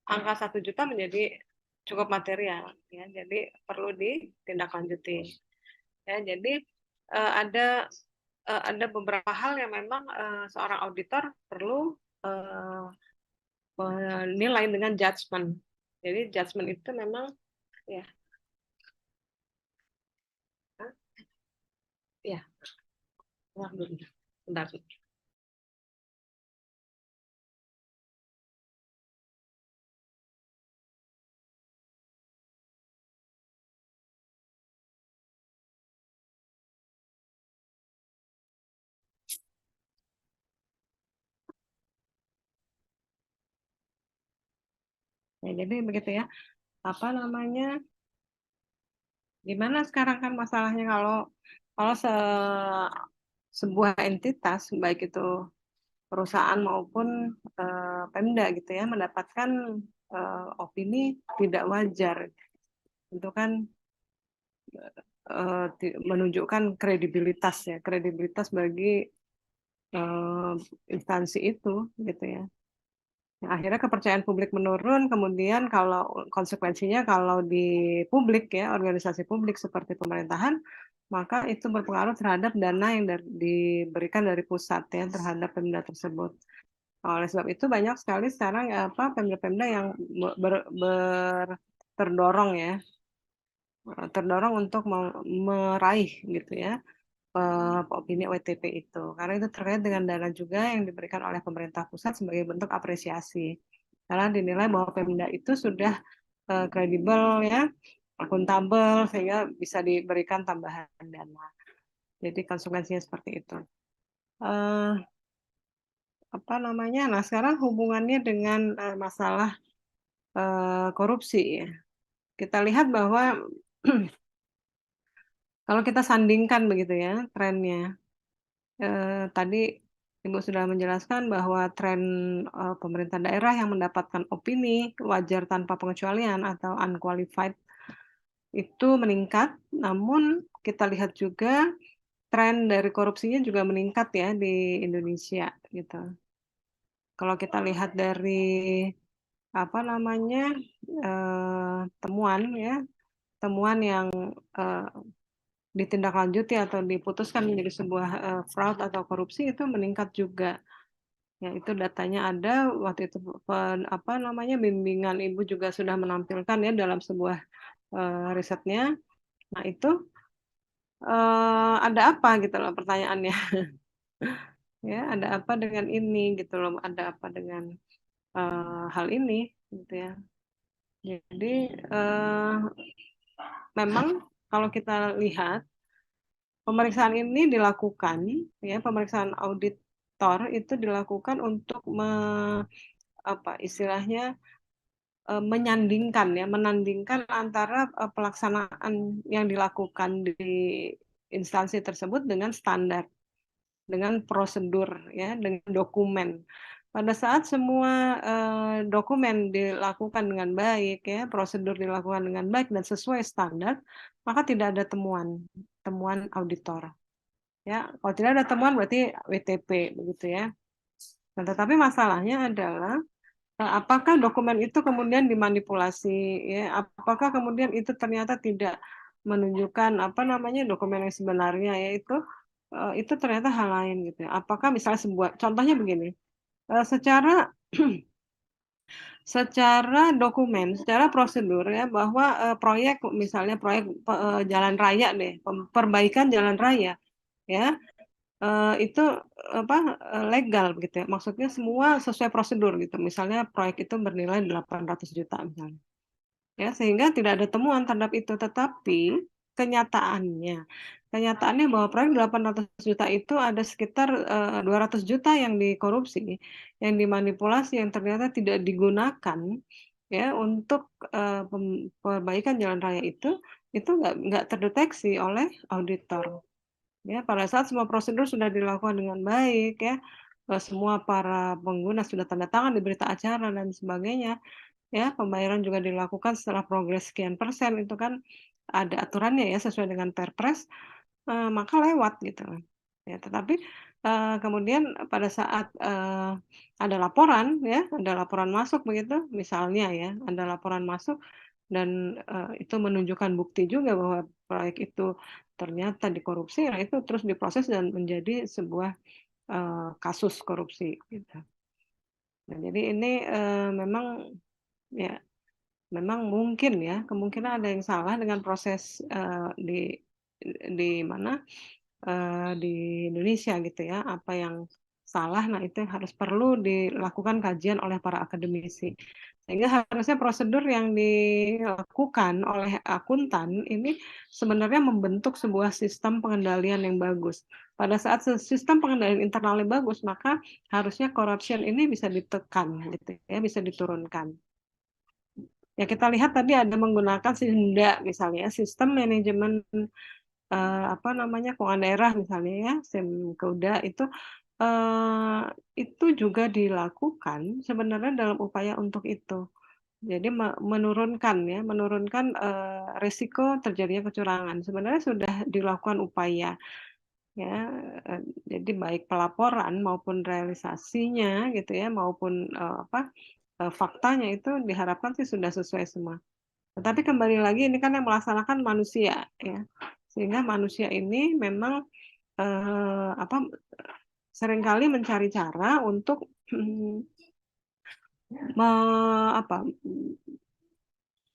angka 1 juta menjadi cukup material ya, jadi perlu ditindaklanjuti ya. Jadi ada beberapa hal yang memang seorang auditor perlu menilai dengan judgement. Jadi judgement itu memang ya. Ya. Bentar. Ya, jadi begitu ya. Apa namanya? Gimana sekarang kan masalahnya kalau sebuah entitas baik itu perusahaan maupun Pemda gitu ya mendapatkan opini tidak wajar, itu kan menunjukkan kredibilitas ya, kredibilitas bagi instansi itu gitu ya. Nah, akhirnya kepercayaan publik menurun, kemudian kalau konsekuensinya kalau di publik ya, organisasi publik seperti pemerintahan, maka itu berpengaruh terhadap dana yang diberikan dari pusat ya terhadap Pemda tersebut. Oleh sebab itu banyak sekali sekarang Pemda-Pemda yang terdorong ya, terdorong untuk meraih gitu ya opini WTP itu, karena itu terkait dengan dana juga yang diberikan oleh pemerintah pusat sebagai bentuk apresiasi, karena dinilai bahwa Pemda itu sudah kredibel ya, akuntabel, sehingga bisa diberikan tambahan dana. Jadi konsekuensinya seperti itu. Apa namanya? Nah, sekarang hubungannya dengan masalah korupsi ya. Kita lihat bahwa kalau kita sandingkan begitu ya trennya, tadi Ibu sudah menjelaskan bahwa tren pemerintah daerah yang mendapatkan opini wajar tanpa pengecualian atau unqualified itu meningkat, namun kita lihat juga tren dari korupsinya juga meningkat ya di Indonesia gitu. Kalau kita lihat dari apa namanya temuan yang ditindaklanjuti atau diputuskan menjadi sebuah fraud atau korupsi itu meningkat juga. Ya, itu datanya ada waktu itu bimbingan Ibu juga sudah menampilkan ya dalam sebuah risetnya. Nah, itu ada apa gitu loh pertanyaannya. Ya, ada apa dengan ini gitu loh, ada apa dengan hal ini gitu ya. Jadi memang kalau kita lihat pemeriksaan ini dilakukan ya, pemeriksaan auditor itu dilakukan untuk istilahnya menandingkan antara pelaksanaan yang dilakukan di instansi tersebut dengan standar, dengan prosedur, ya, dengan dokumen. Pada saat semua dokumen dilakukan dengan baik, ya, prosedur dilakukan dengan baik dan sesuai standar, maka tidak ada temuan auditor. Ya, kalau tidak ada temuan berarti WTP, begitu ya. Nah, tetapi masalahnya adalah apakah dokumen itu kemudian dimanipulasi, ya? Apakah kemudian itu ternyata tidak menunjukkan apa namanya dokumen yang sebenarnya, yaitu itu ternyata hal lain gitu ya. Apakah misalnya contohnya begini, secara secara dokumen, secara prosedur ya, bahwa proyek misalnya proyek jalan raya deh, perbaikan jalan raya, ya, itu apa legal begitu ya. Maksudnya semua sesuai prosedur gitu. Misalnya proyek itu bernilai 800 juta misalnya. Ya, sehingga tidak ada temuan terhadap itu, tetapi kenyataannya bahwa proyek 800 juta itu ada sekitar 200 juta yang dikorupsi, yang dimanipulasi, yang ternyata tidak digunakan ya untuk perbaikan jalan raya itu nggak terdeteksi oleh auditor. Ya, pada saat semua prosedur sudah dilakukan dengan baik ya, semua para pengguna sudah tanda tangan di berita acara dan sebagainya, ya, pembayaran juga dilakukan setelah progres sekian persen, itu kan ada aturannya ya sesuai dengan Perpres, maka lewat gitu. Ya, tetapi kemudian pada saat ada laporan ya, ada laporan masuk begitu, misalnya ya, ada laporan masuk dan itu menunjukkan bukti juga bahwa proyek itu ternyata dikorupsi, nah itu terus diproses dan menjadi sebuah kasus korupsi gitu. Nah, jadi ini memang ya memang mungkin ya, kemungkinan ada yang salah dengan proses di mana di Indonesia gitu ya, apa yang salah, nah itu yang harus perlu dilakukan kajian oleh para akademisi. Sehingga harusnya prosedur yang dilakukan oleh akuntan ini sebenarnya membentuk sebuah sistem pengendalian yang bagus. Pada saat sistem pengendalian internalnya bagus, maka harusnya corruption ini bisa ditekan gitu ya, bisa diturunkan. Ya, kita lihat tadi ada menggunakan SIMDA misalnya, sistem manajemen apa namanya keuangan daerah misalnya ya, SIMKUDA itu juga dilakukan sebenarnya dalam upaya untuk itu. Jadi menurunkan risiko terjadinya kecurangan. Sebenarnya sudah dilakukan upaya ya, jadi baik pelaporan maupun realisasinya gitu ya, maupun faktanya itu diharapkan sih sudah sesuai semua. Tetapi kembali lagi ini kan yang melaksanakan manusia ya, sehingga manusia ini memang seringkali mencari cara untuk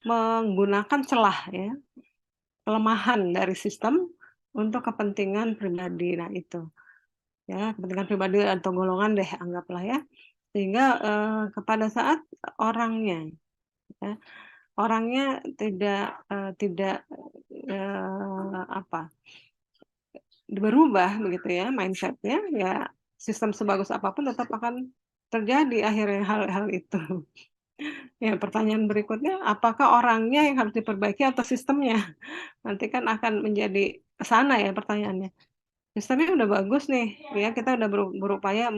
menggunakan celah ya, kelemahan dari sistem untuk kepentingan pribadi. Nah itu ya, kepentingan pribadi atau golongan deh anggaplah ya, sehingga kepada saat orangnya tidak berubah begitu ya mindsetnya, ya sistem sebagus apapun tetap akan terjadi akhirnya hal-hal itu. Ya, pertanyaan berikutnya, apakah orangnya yang harus diperbaiki atau sistemnya? Nanti kan akan menjadi ke sana ya pertanyaannya. Sistemnya udah bagus nih, ya kita udah berupaya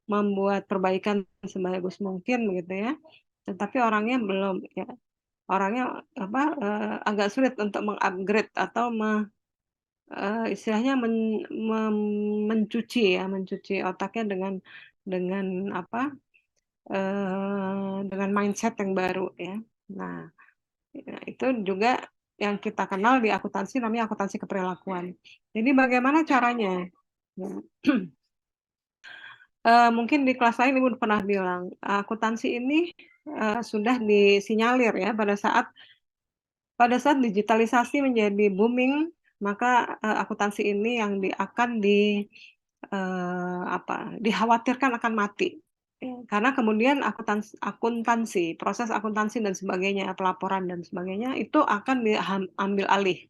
membuat perbaikan sebagus mungkin begitu ya. Tetapi orangnya belum ya. Orangnya agak sulit untuk mengupgrade atau istilahnya mencuci otaknya dengan dengan mindset yang baru ya. Nah, itu juga yang kita kenal di akuntansi namanya akuntansi keperilakuan. Jadi bagaimana caranya? Mungkin di kelas lain Ibu pernah bilang, akuntansi ini sudah disinyalir ya pada saat digitalisasi menjadi booming, maka akuntansi ini yang akan dikhawatirkan akan mati. Ya, karena kemudian akuntansi, proses akuntansi dan sebagainya, pelaporan dan sebagainya itu akan diambil alih,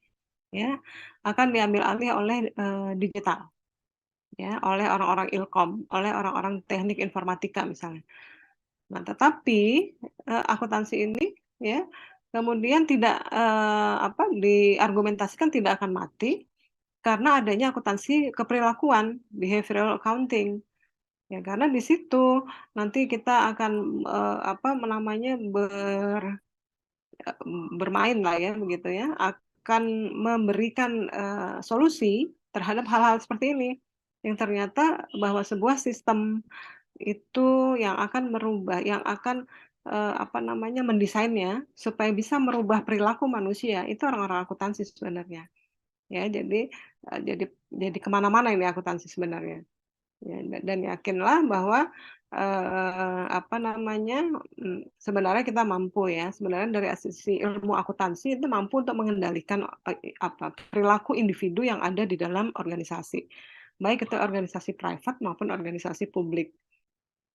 ya, akan diambil alih oleh digital, ya, oleh orang-orang ilkom, oleh orang-orang teknik informatika misalnya. Nah, tetapi akuntansi ini, ya, kemudian tidak diargumentasikan tidak akan mati, karena adanya akuntansi keperilakuan, behavioral accounting. Ya, karena di situ nanti kita akan bermain lah ya begitu ya, akan memberikan solusi terhadap hal-hal seperti ini yang ternyata bahwa sebuah sistem itu yang akan merubah, yang akan mendesainnya supaya bisa merubah perilaku manusia itu orang-orang akuntansi sebenarnya. Ya, jadi kemana-mana ini akuntansi sebenarnya. Ya, dan yakinlah bahwa sebenarnya kita mampu ya, sebenarnya dari sisi ilmu akuntansi itu mampu untuk mengendalikan perilaku individu yang ada di dalam organisasi, baik itu organisasi private maupun organisasi publik.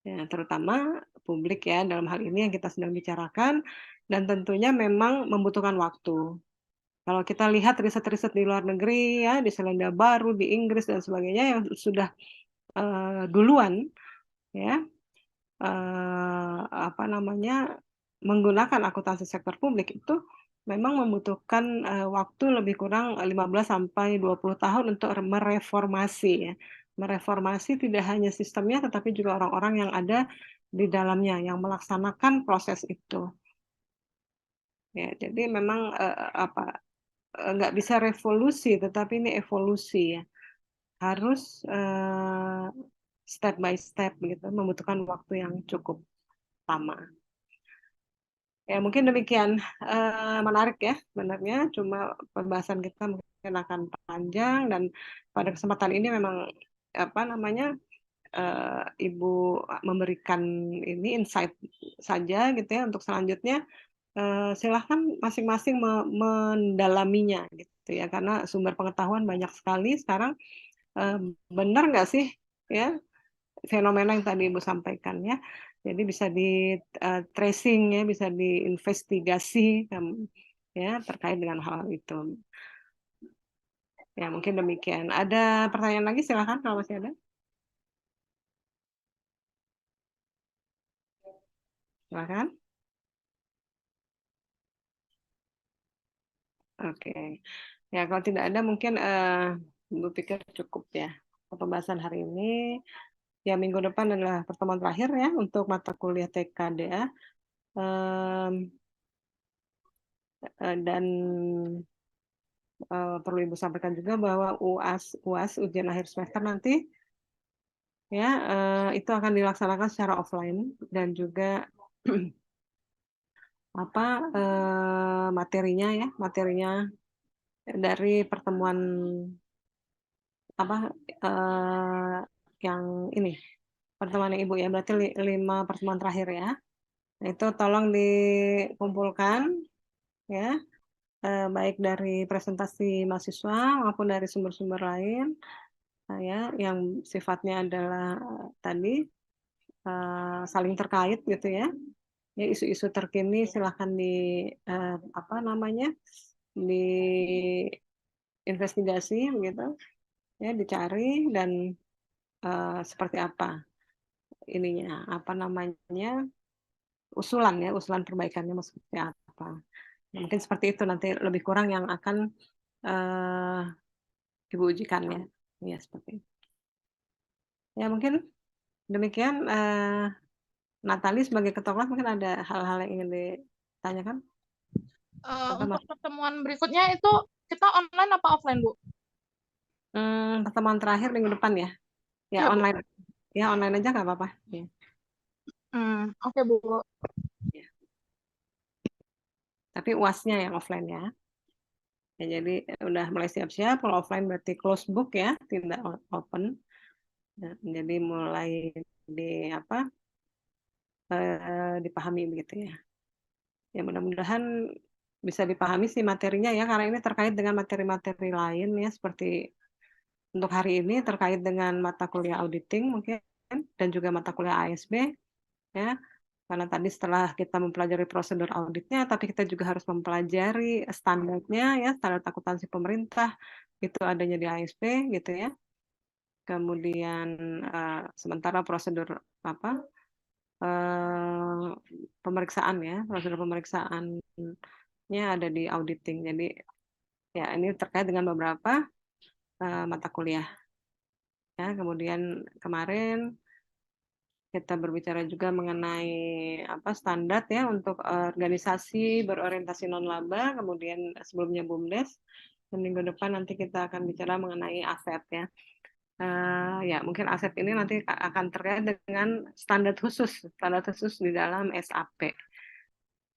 Ya, terutama publik ya, dalam hal ini yang kita sedang bicarakan, dan tentunya memang membutuhkan waktu. Kalau kita lihat riset-riset di luar negeri ya, di Selandia Baru, di Inggris dan sebagainya yang sudah duluan ya menggunakan akuntansi sektor publik itu memang membutuhkan waktu lebih kurang 15 sampai 20 tahun untuk mereformasi ya. Mereformasi tidak hanya sistemnya tetapi juga orang-orang yang ada di dalamnya yang melaksanakan proses itu. Ya, jadi memang nggak bisa revolusi tetapi ini evolusi ya. Harus step by step gitu, membutuhkan waktu yang cukup lama. Ya mungkin demikian, menarik ya sebenarnya, cuma pembahasan kita mungkin akan panjang dan pada kesempatan ini memang Ibu memberikan ini insight saja gitu ya, untuk selanjutnya silahkan masing-masing mendalaminya gitu ya, karena sumber pengetahuan banyak sekali sekarang. Benar nggak sih ya fenomena yang tadi Ibu sampaikan ya, jadi bisa di tracing ya, bisa diinvestigasi ya terkait dengan hal itu. Ya mungkin demikian. Ada pertanyaan lagi, silahkan kalau masih ada. Silahkan. Oke. Ya kalau tidak ada mungkin Ibu pikir cukup ya pembahasan hari ini. Ya minggu depan adalah pertemuan terakhir ya untuk mata kuliah TKDA. Dan perlu Ibu sampaikan juga bahwa UAS ujian akhir semester nanti ya itu akan dilaksanakan secara offline dan juga materinya dari pertemuan yang ini pertemuan Ibu ya, berarti 5 pertemuan terakhir ya. Nah, itu tolong dikumpulkan ya, baik dari presentasi mahasiswa maupun dari sumber-sumber lain ya, yang sifatnya adalah tadi saling terkait gitu ya. Ya, isu-isu terkini silahkan diinvestigasi begitu ya, dicari dan seperti apa ininya usulan perbaikannya mau seperti apa. Ya, mungkin seperti itu nanti lebih kurang yang akan Ibu ujikan ya seperti itu. Ya mungkin demikian. Natali sebagai ketua kelas mungkin ada hal-hal yang ingin ditanyakan. Untuk pertemuan berikutnya itu kita online apa offline, Bu? Pertemuan terakhir minggu depan ya. Ya, online. Bu. Ya online aja nggak apa-apa. Ya. Oke, Bu. Ya. Tapi UAS-nya yang offline ya. Ya, jadi udah mulai siap-siap. Kalau offline berarti close book ya, tidak open. Nah, jadi mulai dipahami begitu ya. Ya mudah-mudahan bisa dipahami sih materinya ya, karena ini terkait dengan materi-materi lain ya, seperti untuk hari ini terkait dengan mata kuliah auditing mungkin dan juga mata kuliah ASB ya. Karena tadi setelah kita mempelajari prosedur auditnya, tapi kita juga harus mempelajari standarnya ya, standar akuntansi pemerintah itu adanya di ASB gitu ya. Kemudian sementara prosedur pemeriksaan ya, prosedur pemeriksaannya ada di auditing. Jadi ya ini terkait dengan beberapa mata kuliah. Ya, kemudian kemarin kita berbicara juga mengenai standar ya untuk organisasi berorientasi non-laba, kemudian sebelumnya BUMDes, dan minggu depan nanti kita akan bicara mengenai aset ya. Ya mungkin aset ini nanti akan terkait dengan standar khusus di dalam SAP.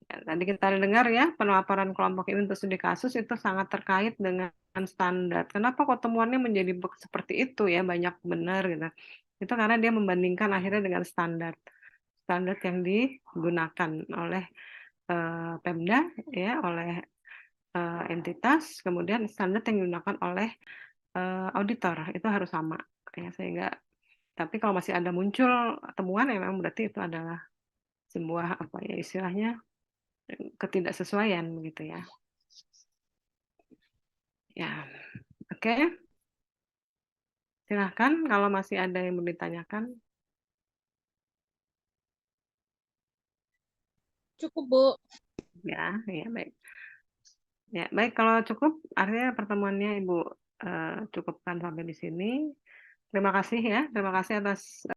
Ya, tadi kita dengar ya pelaporan kelompok ini untuk studi kasus itu sangat terkait dengan standar. Kenapa kok temuannya menjadi seperti itu ya, banyak benar gitu. Itu karena dia membandingkan akhirnya dengan standar yang digunakan oleh Pemda ya, oleh entitas, kemudian standar yang digunakan oleh auditor itu harus sama ya, sehingga tapi kalau masih ada muncul temuan ya memang berarti itu adalah sebuah istilahnya ketidaksesuaian begitu ya. Ya, oke. Silahkan kalau masih ada yang mau ditanyakan. Cukup, Bu. Ya, baik. Ya, baik kalau cukup artinya pertemuannya Ibu cukupkan sampai di sini. Terima kasih ya, terima kasih atas